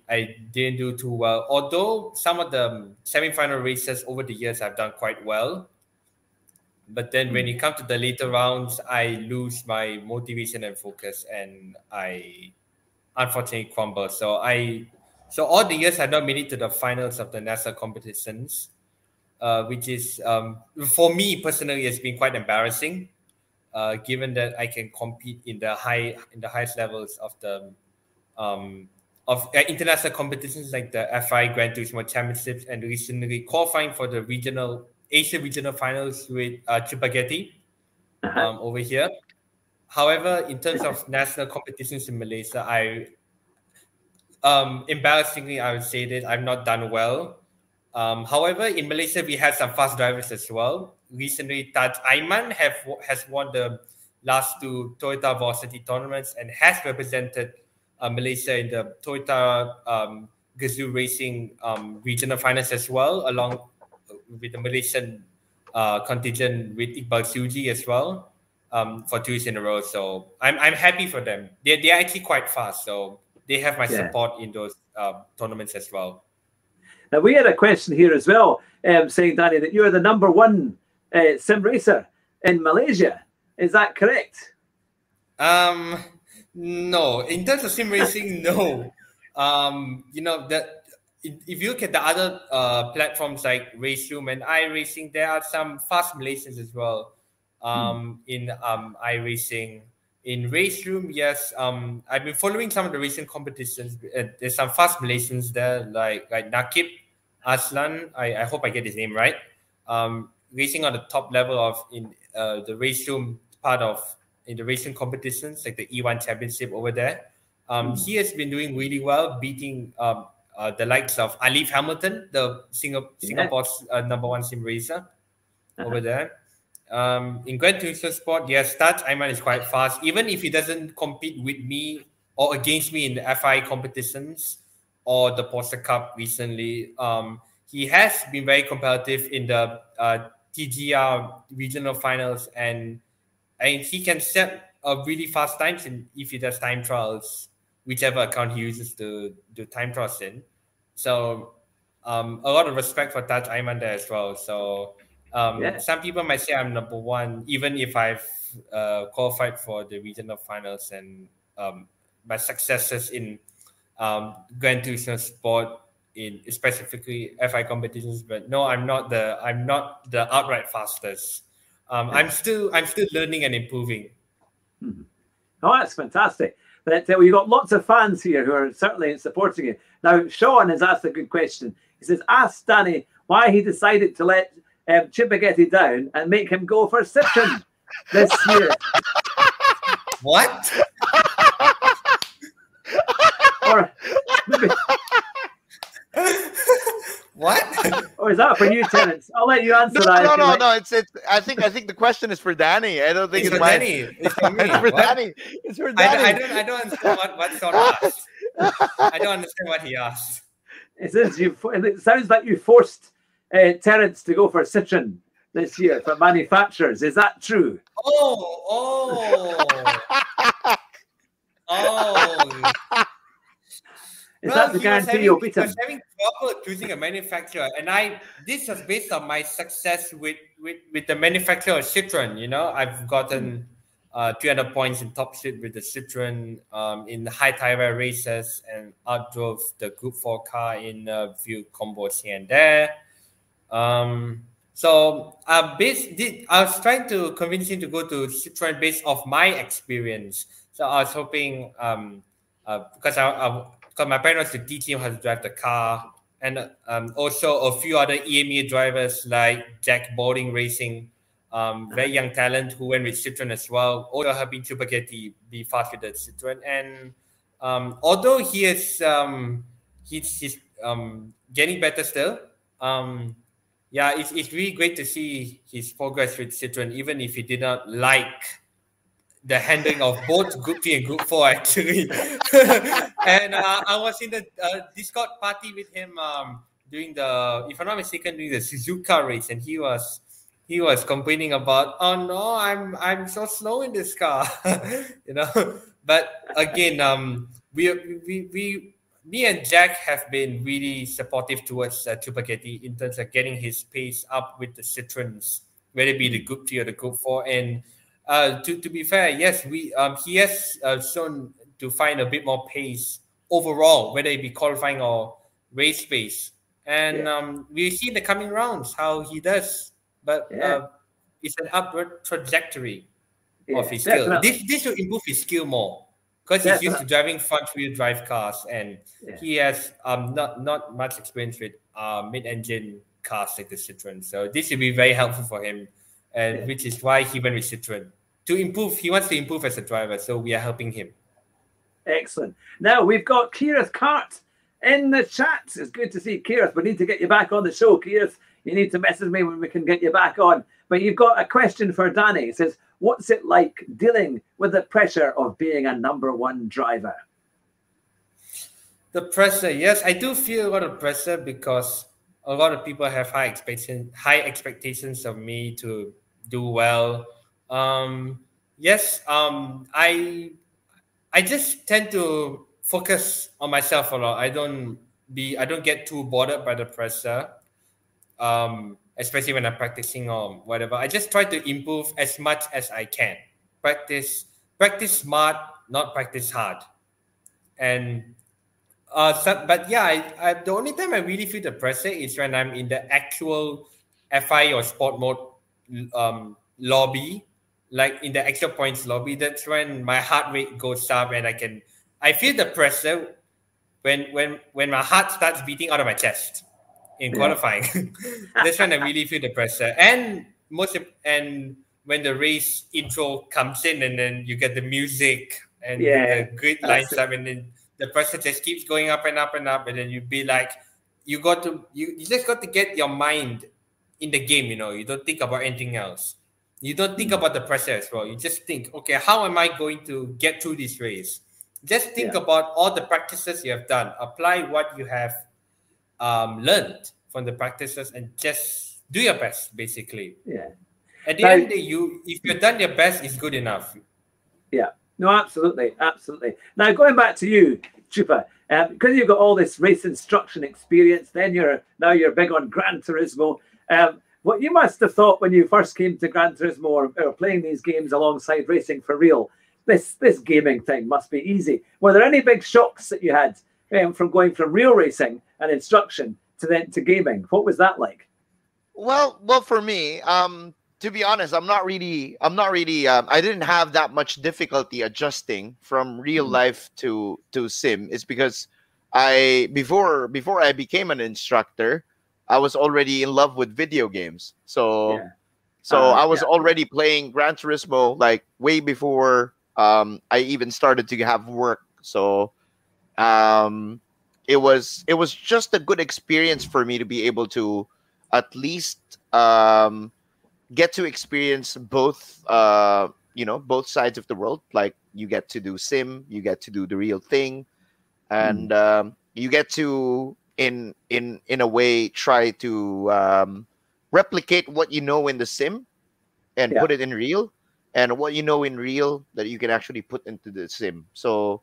didn't do too well. Although some of the semi-final races over the years I've done quite well. But then when it comes to the later rounds, I lose my motivation and focus, and I unfortunately crumble. So all the years I've not made it to the finals of the national competitions, which is for me personally has been quite embarrassing, given that I can compete in the highest levels of the international competitions like the FI Gran Turismo Championships, and recently qualifying for the Asia regional finals with Chupaghetti over here. However, in terms of national competitions in Malaysia, embarrassingly, I would say that I've not done well. However, in Malaysia, we had some fast drivers as well. Recently, Taj Aiman has won the last two Toyota Varsity tournaments and has represented Malaysia in the Toyota Gazoo Racing regional finals as well, along with the Malaysian contingent with Iqbal Suji as well for 2 years in a row. So I'm happy for them. They're actually quite fast, so they have my support in those tournaments as well. Now, we had a question here as well, saying, Danny, that you're the #1 sim racer in Malaysia. Is that correct? No. In terms of sim racing, no. You know, if you look at the other platforms like Raceroom and iRacing, there are some fast Malaysians as well. In iRacing. In Raceroom, yes, I've been following some of the recent competitions. There's some fast Malaysians there, like Nakib Aslan. I hope I get his name right. Racing on the top level of in the Raceroom part of in the racing competitions, like the E1 Championship over there. He has been doing really well, beating the likes of Alif Hamilton, the Singapore's #1 sim racer over there. In Gran Turismo Sport, yes, Taj Aiman is quite fast. Even if he doesn't compete with me or against me in the FI competitions or the Porsche Cup recently, he has been very competitive in the TGR regional finals, and he can set really fast times if he does time trials, whichever account he uses to do time trials in. So a lot of respect for Taj Aiman there as well. So some people might say I'm #1, even if I've qualified for the regional finals and my successes in Gran Turismo Sport in specifically FI competitions. But no, I'm not the outright fastest. I'm still learning and improving. Oh, that's fantastic. But we've got lots of fans here who are certainly supporting you. Now, Sean has asked a good question. He says, ask Danny why he decided to let Chupaghetti down and make him go for Citroen this year. What? Or maybe, What? or is that for you, Terence? I'll let you answer that. No. It's. I think the question is for Danny. I don't think it's for Danny. It's for me. It's for Danny. It's for Danny. I don't understand what Sean asked. I don't understand what he asked. It says it sounds like you forced Terence to go for Citroen this year for manufacturers. Is that true? Oh. Is that the guarantee you'll beat him? He was having trouble choosing a manufacturer, and this was based on my success with the manufacturer of Citroen. You know, I've gotten 300 points in top speed with the Citroen in the high tire races, and outdrove the Group 4 car in a few combos here and there. So I was trying to convince him to go to Citroen based off my experience. So I was hoping because my parents to teach him how to drive the car, and also a few other EMEA drivers like Jack Bolding Racing, very young talent who went with Citroen as well. Also helping Chupaghetti be fast with the Citroen, and although he's getting better still. Yeah, it's really great to see his progress with Citroen, even if he did not like the handling of both Group 3 and Group 4, actually. And I was in the Discord party with him during if I'm not mistaken, during the Suzuka race, and he was complaining about, oh no, I'm so slow in this car, you know. But again, me and Jack have been really supportive towards Chupaghetti in terms of getting his pace up with the Citroens, whether it be the Group 3 or the Group 4. And to be fair, yes, he has shown to find a bit more pace overall, whether it be qualifying or race pace. And we see in the coming rounds how he does. But it's an upward trajectory of his skill. This will improve his skill more. Because he's used to driving front-wheel drive cars, and he has not much experience with mid-engine cars like the Citroen. So this will be very helpful for him, and which is why he went with Citroen. To improve, he wants to improve as a driver, so we are helping him. Excellent. Now we've got Kira's Kart in the chat. It's good to see Keirth. We need to get you back on the show, Keirth. You need to message me when we can get you back on. But you've got a question for Danny. It says, what's it like dealing with the pressure of being a #1 driver? The pressure, yes, I do feel a lot of pressure because a lot of people have high expectations of me to do well. Yes, I just tend to focus on myself a lot. I don't get too bothered by the pressure. Especially when I'm practicing or whatever. I just try to improve as much as I can. Practice smart, not practice hard. And but yeah, the only time I really feel the pressure is when I'm in the actual FI or sport mode lobby, like in the actual points lobby. That's when my heart rate goes up and I feel the pressure when my heart starts beating out of my chest in qualifying. That's when I really feel the pressure. And when the race intro comes in and then you get the music and the grid lines up and then the pressure just keeps going up and up and up, and then you'd be like, you just got to get your mind in the game, you don't think about anything else. You don't think about the pressure as well. You just think, okay, how am I going to get through this race? Just think about all the practices you have done. Apply what you have learned from the practices and just do your best, basically. Yeah. At the end of the day, if you've done your best, it's good enough. Yeah. No, absolutely. Now, going back to you, Chupa, because you've got all this race instruction experience, then you're big on Gran Turismo. What you must have thought when you first came to Gran Turismo or playing these games alongside racing for real, this gaming thing must be easy. Were there any big shocks that you had from going from real racing and instruction to gaming? What was that like? Well, for me, to be honest, I didn't have that much difficulty adjusting from real life to sim. It's because before I became an instructor, I was already in love with video games. So I was already playing Gran Turismo like way before I even started to have work. So it was just a good experience for me to be able to at least get to experience both both sides of the world. Like you get to do sim, you get to do the real thing, and you get to in a way try to replicate what you know in the sim and put it in real, and what you know in real that you can actually put into the sim. So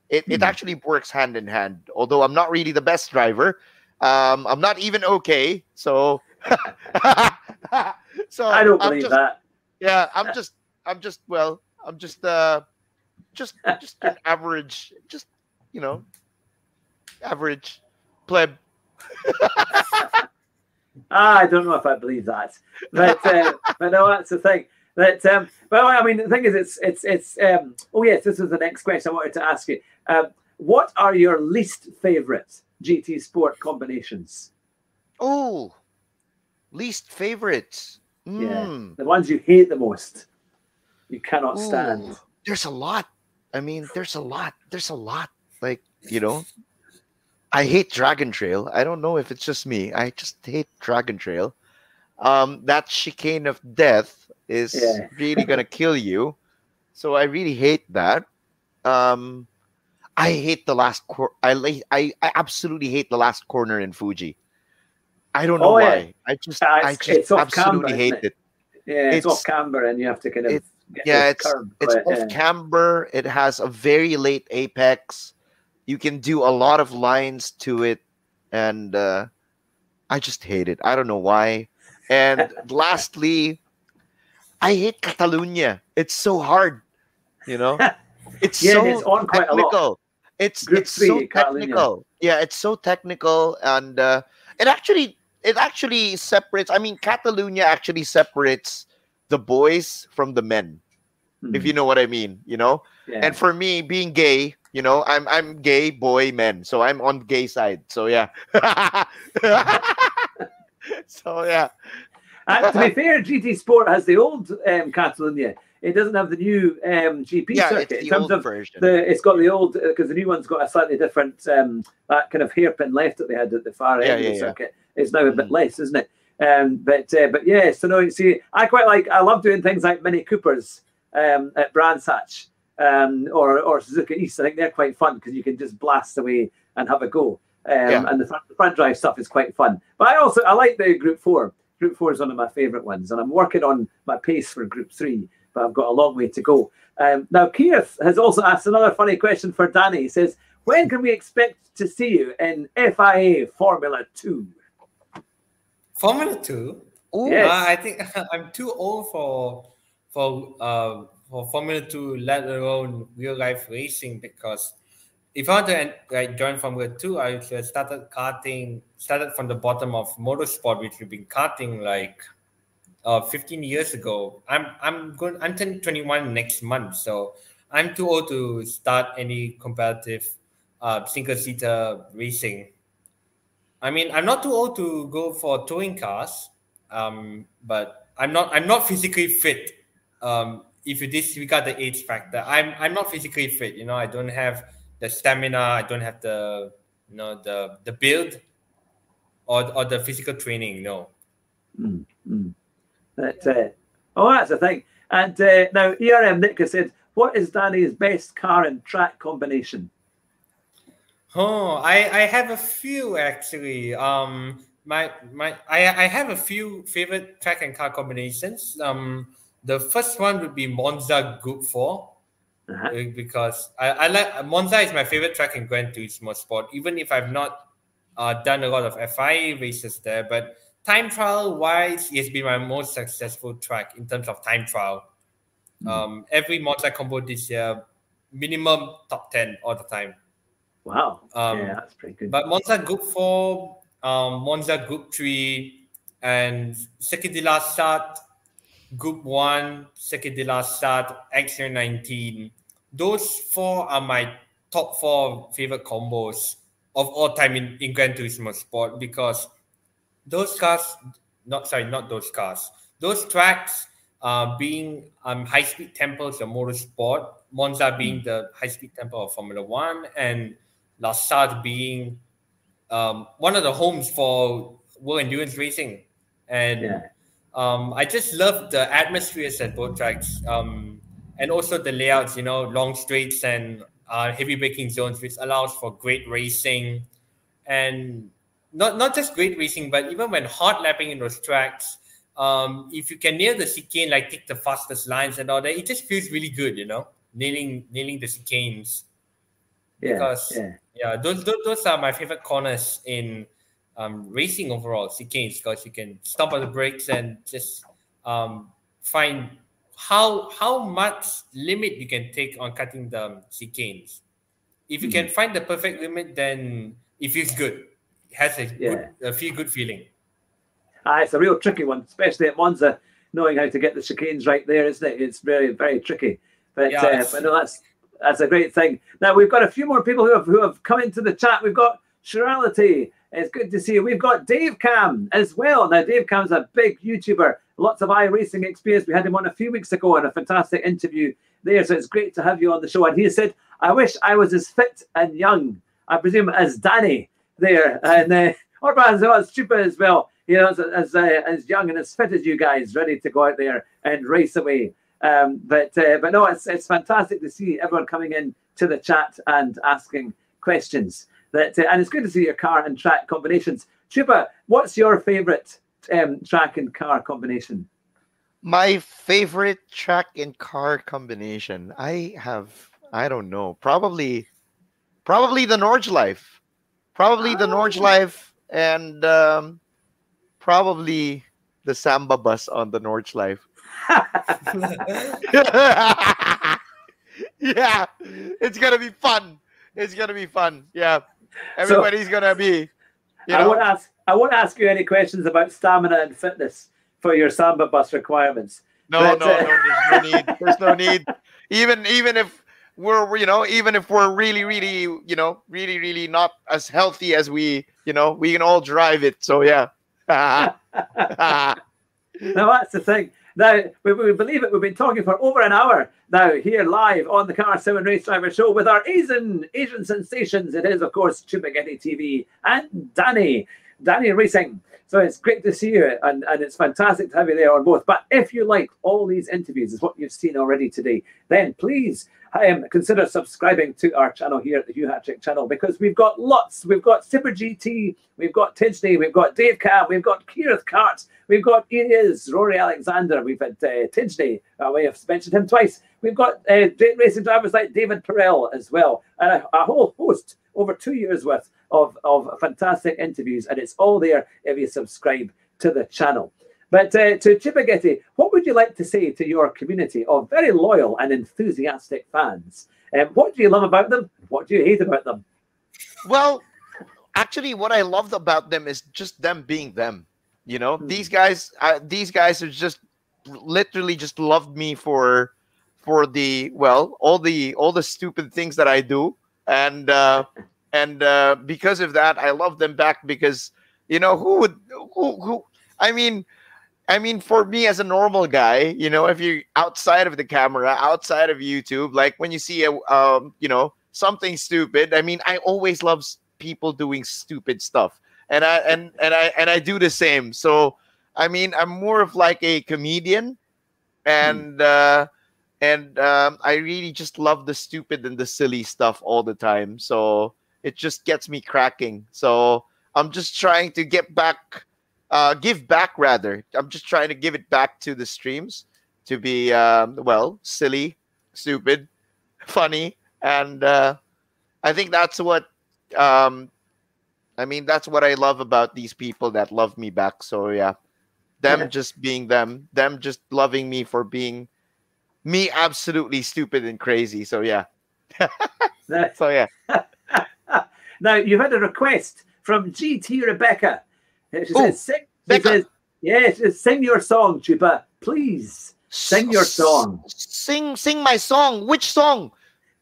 it actually works hand in hand. Although I'm not really the best driver, I'm not even okay. So so I don't believe that. Yeah, I'm just an average, average pleb. I don't know if I believe that, but no, that's the thing. But I mean, the thing is, it's. Oh yes, this is the next question I wanted to ask you. What are your least favorite GT Sport combinations? Oh, least favorites. Yeah, the ones you hate the most. You cannot stand. There's a lot. I mean, there's a lot. Like, I hate Dragon Trail. I don't know if it's just me. I just hate Dragon Trail. That chicane of death is really gonna kill you. So I really hate that. I hate the last I absolutely hate the last corner in Fuji. I don't know why. I just absolutely hate it. Yeah, it's off camber, and you have to kind of it's off camber. It has a very late apex. You can do a lot of lines to it, and I just hate it. I don't know why. And lastly, I hate Catalunya. It's so hard, It's so it's on quite technical. A lot. It's so technical. Yeah, it's so technical, and it actually separates. I mean, Catalunya actually separates the boys from the men, if you know what I mean. Yeah. And for me, being gay, I'm gay, boy, men, so I'm on the gay side. So yeah. So yeah. To be fair, GT Sport has the old Catalunya. it doesn't have the new GP circuit it's in the terms old of version. it's got the old, because the new one's got a slightly different that kind of hairpin left that they had at the far end of the circuit. It's now a bit less, isn't it? But yeah, so no, you see, I love doing things like Mini Coopers at Brands Hatch or Suzuka East. I think they're quite fun because you can just blast away and have a go. And the front drive stuff is quite fun. But I like the Group 4. Group 4 is one of my favourite ones, and I'm working on my pace for Group 3, but I've got a long way to go. Now, Keith has also asked another funny question for Danny. He says, when can we expect to see you in FIA Formula 2? Formula 2? Yes. I think I'm too old for Formula 2, let alone real life racing, because if I want to join Formula 2, I should have started from the bottom of motorsport, which we've been karting 15 years ago. I'm turning 21 next month, so I'm too old to start any competitive single-seater racing. I mean, I'm not too old to go for touring cars, but I'm not physically fit. If you disregard the age factor, I'm not physically fit. I don't have the stamina. I don't have the the build or the physical training. No. That's the thing. And now ERM Nick has said, what is Danny's best car and track combination? Oh, I have a few actually. I have a few favorite track and car combinations. The first one would be Monza Group 4. Because I like Monza is my favorite track in Gran Turismo Sport, even if I've not done a lot of FIA races there. But time trial wise, it's been my most successful track in terms of time trial. Every Monza combo this year, minimum top 10 all the time. Wow. Yeah, that's pretty good. But Monza Group 4, Monza Group 3, and Circuit de la Sarthe Group 1, Circuit de la Sarthe, X19. Those 4 are my top 4 favorite combos of all time in Gran Turismo Sport, because those tracks being high-speed temples of motorsport, Monza being the high-speed temple of Formula 1, and La Sarthe being one of the homes for World Endurance Racing. And I just love the atmospheres at both tracks, and also the layouts, long straights and heavy braking zones, which allows for great racing. And not just great racing, but even when hot lapping in those tracks, if you can nail the chicane, take the fastest lines and all that, it just feels really good, nailing the chicanes. Those are my favorite corners in racing overall, chicanes, because you can stomp on the brakes and just find how much limit you can take on cutting the chicanes. If you can find the perfect limit, then it feels good. It has a feel good feeling. It's a real tricky one, especially at Monza, knowing how to get the chicanes right there, isn't it? It's very, very tricky. But no, that's a great thing. Now we've got a few more people who have come into the chat. We've got Shirality. It's good to see you. We've got Dave Cam as well. Now, Dave Cam's a big YouTuber, lots of iRacing experience. We had him on a few weeks ago and a fantastic interview there. So it's great to have you on the show. And he said, I wish I was as fit and young, I presume, as Danny there. And or perhaps as Chupa as well, as young and as fit as you guys, ready to go out there and race away. But no, it's fantastic to see everyone coming in to the chat and asking questions. And it's good to see your car and track combinations. Chupa, what's your favorite track and car combination? My favorite track and car combination, I don't know, probably the Nordschleife, and probably the Samba bus on the Nordschleife. Yeah, it's gonna be fun. Yeah, everybody's gonna be. I won't ask you any questions about stamina and fitness for your Samba bus requirements. No, there's no need. Even if we're really not as healthy as we can all drive it. So yeah. Now that's the thing. Now, we believe it, we've been talking for over an hour now here live on the Car 7 Race Driver Show with our Asian sensations. It is, of course, Chupaghetti TV and Danny Racing. So it's great to see you, and it's fantastic to have you there on both. But if you like all these interviews, is what you've seen already today, then please consider subscribing to our channel here at the Hugh Hattrick channel, because we've got lots. We've got Super GT, we've got Tidney, we've got Dave Cam, we've got Keirth Cart, we've got Iris, Rory Alexander, we've had Tidney, we have mentioned him twice. We've got great racing drivers like David Perel as well, and a whole host, over 2 years worth of fantastic interviews, and it's all there if you subscribe to the channel. But to Chupaghetti, what would you like to say to your community of very loyal and enthusiastic fans? What do you love about them? What do you hate about them? Well, actually, what I loved about them is just them being them. You know, these guys are just literally just loved me for the, well, all the stupid things that I do, and because of that, I love them back, because, you know, who I mean, for me as a normal guy, you know, if you're outside of the camera, outside of YouTube, like when you see you know, something stupid, I mean, I always love people doing stupid stuff, and I do the same. So, I mean, I'm more of like a comedian, and I really just love the stupid and the silly stuff all the time. So it just gets me cracking. So I'm just trying to give back rather. I'm just trying to give it back to the streams, to be well, silly, stupid, funny, and I think that's what that's what I love about these people that love me back. So yeah, them just being them just loving me for being me, absolutely stupid and crazy. So yeah. So yeah. Now, you've had a request from GT Rebecca. She says, sing your song, Chupa. Please sing your song. Sing my song. Which song?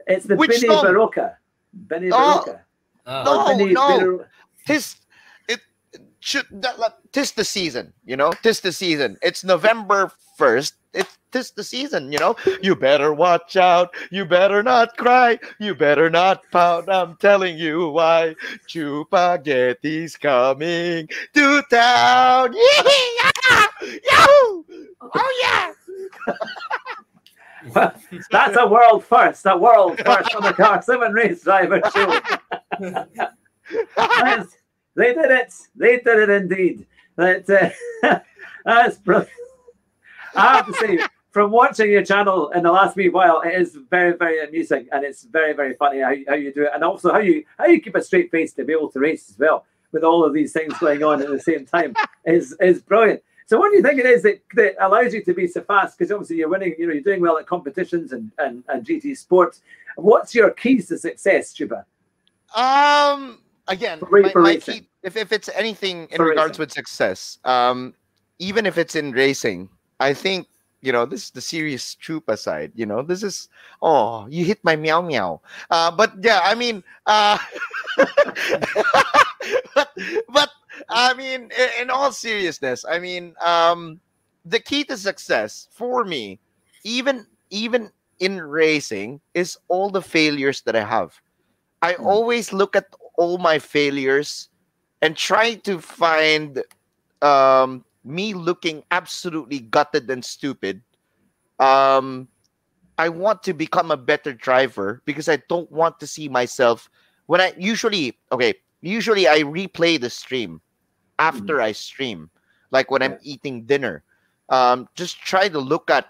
It's the Bini Barocca. Bini Barocca. No. Tis the season, you know. Tis the season. It's November 1st. Tis the season, you know. You better watch out. You better not cry. You better not pout. I'm telling you why. Chupaghetti's coming to town. Yahoo! Oh yeah! Well, that's a world first. A world first on the Car 7 Race Driver Show. They did it. They did it indeed. That's brilliant. I have to say, from watching your channel in the last wee while, it is very, very amusing, and it's very, very funny how you do it, and also how you keep a straight face to be able to race as well with all of these things going on at the same time is brilliant. So what do you think it is that allows you to be so fast? Because obviously you're winning, you know, you're doing well at competitions and GT sports. What's your keys to success, Chupa? Again, my key, if it's anything in regards with success, even if it's in racing, I think, you know, this is the serious Chupa side. You know, this is, oh, you hit my meow meow. But yeah, I mean, but I mean, in all seriousness, I mean, the key to success for me, even in racing, is all the failures that I have. I always look at all my failures and try to find me looking absolutely gutted and stupid. I want to become a better driver because I don't want to see myself when I usually I replay the stream after I stream, like when I'm eating dinner. Just try to look at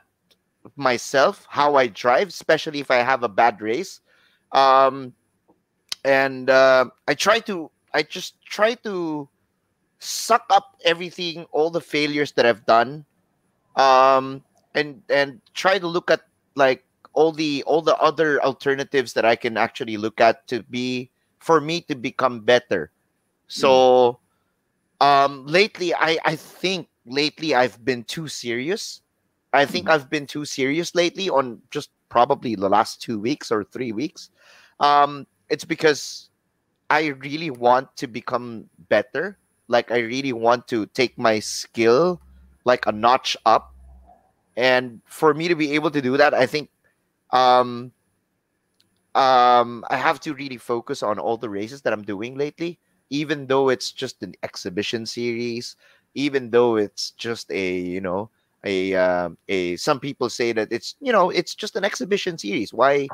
myself, how I drive, especially if I have a bad race. I just try to suck up everything, all the failures that I've done, and try to look at like all the other alternatives that I can actually look at for me to become better. So lately I think I've been too serious. I think I've been too serious lately on just probably the last 2 weeks or 3 weeks. It's because I really want to become better. Like I really want to take my skill like a notch up. And for me to be able to do that, I think I have to really focus on all the races that I'm doing lately, even though it's just an exhibition series, even though it's just a some people say that it's just an exhibition series. Why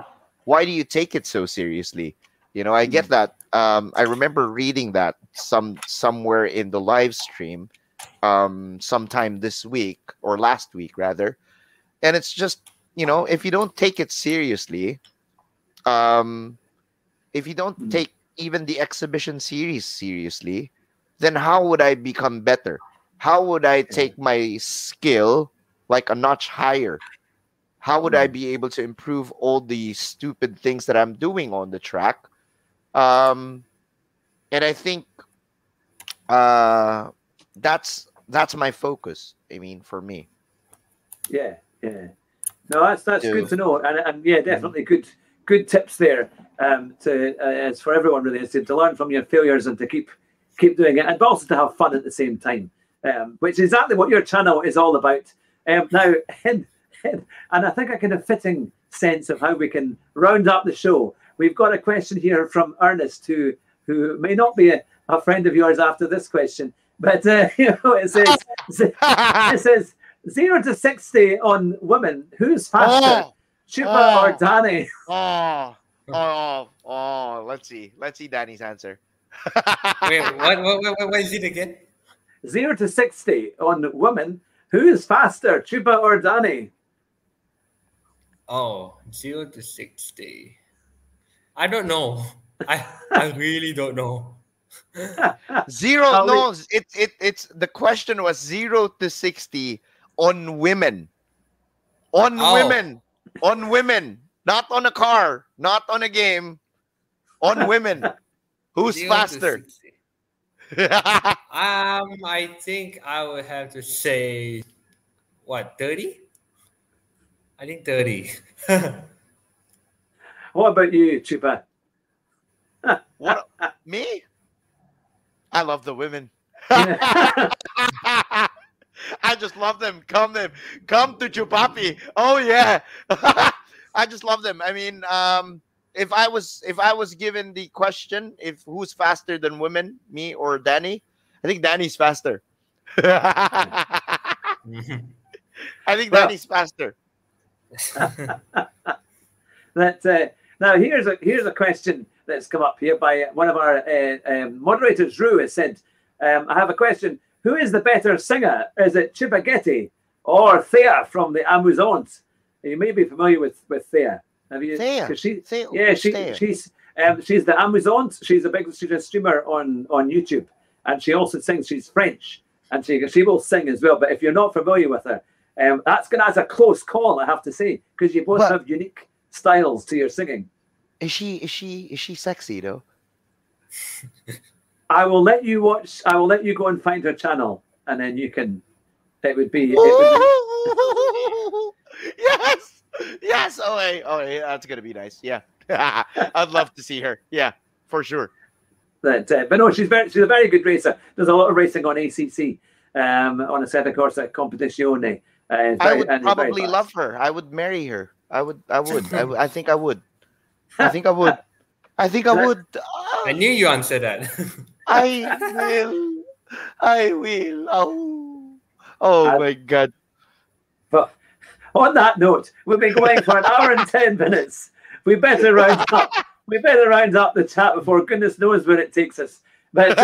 do you take it so seriously? I get that. I remember reading that somewhere in the live stream, sometime this week or last week rather, and it's just if you don't take it seriously, if you don't take even the exhibition series seriously, then how would I become better? How would I take my skill like a notch higher? How would I be able to improve all the stupid things that I'm doing on the track? And I think that's my focus. I mean, for me. Yeah. No, that's good to know, and yeah, definitely good tips there. It's for everyone really, is to learn from your failures and to keep doing it, and but also to have fun at the same time, which is exactly what your channel is all about. Now, and I think a kind of fitting sense of how we can round up the show. We've got a question here from Ernest, who may not be a friend of yours after this question, but it says 0 to 60 on women. Who's faster, Chupa or Danny? Let's see Danny's answer. Wait, what is it again? 0 to 60 on women. Who is faster, Chupa or Danny? 0 to 60. I don't know. I really don't know. Zero. No, it's the question was 0 to 60 on women. On women. Not on a car, not on a game. On women. Who's 0 faster? to 60. I think I would have to say 30? I think 30. What about you, Chupa? What? Me? I love the women. I just love them. Come to Chupapi. Oh yeah. I just love them. I mean, if I was given the question, if who's faster than women, me or Danny, I think Danny's faster. I think Danny's faster. Now here's a question that's come up here by one of our moderators. Rue has said, I have a question. Who is the better singer? Is it Chupaghetti or Thea from the Amazons? You may be familiar with Thea. Have you? Thea. She's the Amazons. She's a streamer on YouTube, and she also sings. She's French, and she will sing as well. But if you're not familiar with her, that's a close call, I have to say, because you both have unique styles to your singing. Is she sexy though? I will let you watch. I will let you go and find her channel, and then you can. It would be. Yes. Oh, hey, that's gonna be nice. Yeah, I'd love to see her. Yeah, for sure. But no, she's a very good racer. There's a lot of racing on ACC, on a Sette Corsa Competizione. I would probably love her. I would marry her. I think I would. I would. I knew you answered that. I will. Oh my God. But on that note, we've been going for an hour and 10 minutes. We better round up. We better round up the chat before goodness knows where it takes us. But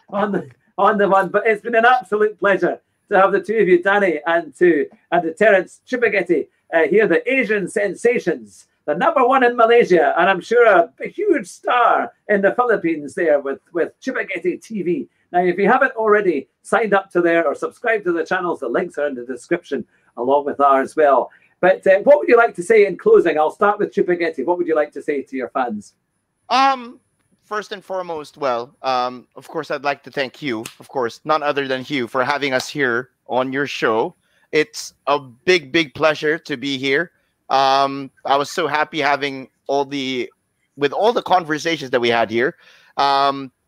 on the one. But it's been an absolute pleasure to have the two of you, Danny and to Terence Chupaghetti, here, the Asian sensations, the #1 in Malaysia, and I'm sure a huge star in the Philippines there with Chupaghetti TV. Now, if you haven't already signed up to there or subscribed to the channels, the links are in the description along with ours as well. But what would you like to say in closing? I'll start with Chupaghetti. What would you like to say to your fans? First and foremost, of course, I'd like to thank Hugh, of course, none other than Hugh, for having us here on your show. It's a big, big pleasure to be here. I was so happy having all the conversations that we had here.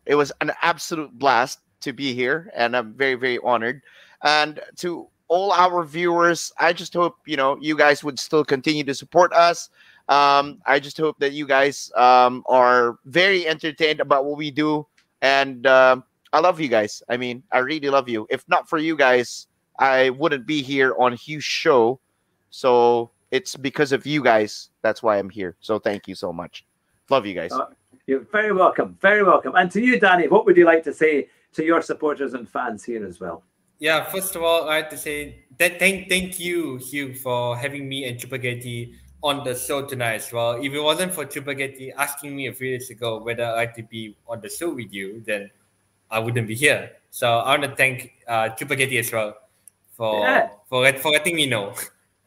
It was an absolute blast to be here, and I'm very, very honored. And to all our viewers, I just hope, you guys would still continue to support us. I just hope that you guys are very entertained about what we do. And I love you guys. I mean, I really love you. If not for you guys, I wouldn't be here on Hugh's show. So it's because of you guys. That's why I'm here. So thank you so much. Love you guys. You're very welcome. Very welcome. And to you, Danny, what would you like to say to your supporters and fans here as well? Yeah, first of all, I'd like to say that thank you, Hugh, for having me and Chupaghetti on the show tonight as well. If it wasn't for Chupaghetti asking me a few days ago whether I'd like to be on the show with you, then I wouldn't be here. So I want to thank Chupaghetti as well for letting me know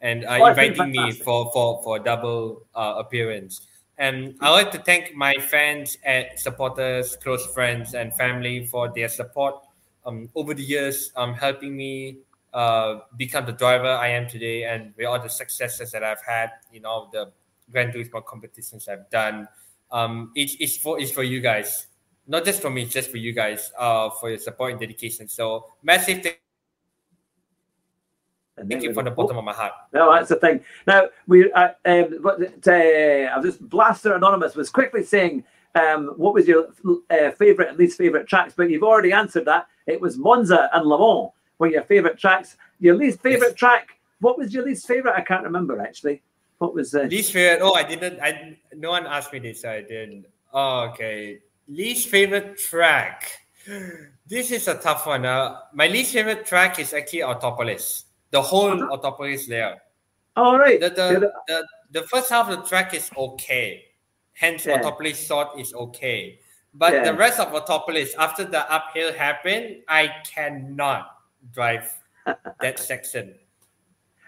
and inviting me for a double appearance. And I'd like to thank my fans and supporters, close friends, and family for their support over the years, helping me become the driver I am today, and with all the successes that I've had in all the Gran Turismo competitions I've done. It's for you guys, not just for me, just for you guys, for your support and dedication. So massive thank you from the bottom of my heart. No, that's the thing. Now I'll just Blaster Anonymous was quickly saying, what was your favorite and least favorite tracks? But you've already answered that. It was Monza and Le Mans were your favorite tracks. Your least favorite track. What was your least favorite? I can't remember actually. What was least favorite? Oh, I didn't. No one asked me this, so I didn't. Oh, okay. Least favorite track. This is a tough one. My least favorite track is actually Autopolis. The whole Autopolis layout. All right. The first half of the track is okay. Hence, Autopolis short is okay. But the rest of Autopolis, after the uphill happened, I cannot drive that section.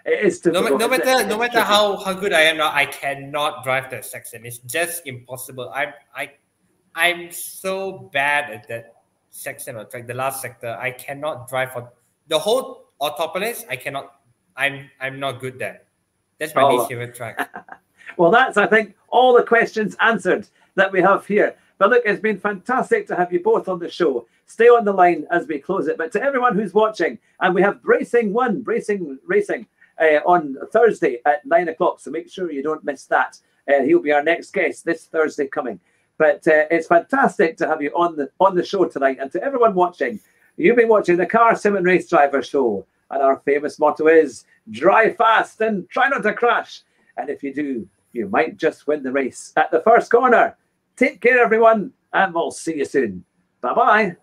It is difficult. No matter how good I am now, I cannot drive that section. It's just impossible. I'm so bad at that section or track, the last sector. I cannot drive for the whole Autopolis. I cannot. I'm not good there. That's my least favorite track. Well, that's, I think, all the questions answered that we have here. But look, it's been fantastic to have you both on the show. Stay on the line as we close it. But to everyone who's watching, and we have Racing Racing on Thursday at 9 o'clock. So make sure you don't miss that. He'll be our next guest this Thursday coming. But it's fantastic to have you on the show tonight. And to everyone watching, you've been watching the Car Sim and Race Driver Show. And our famous motto is, drive fast and try not to crash. And if you do, you might just win the race at the first corner. Take care, everyone, and we'll see you soon. Bye-bye.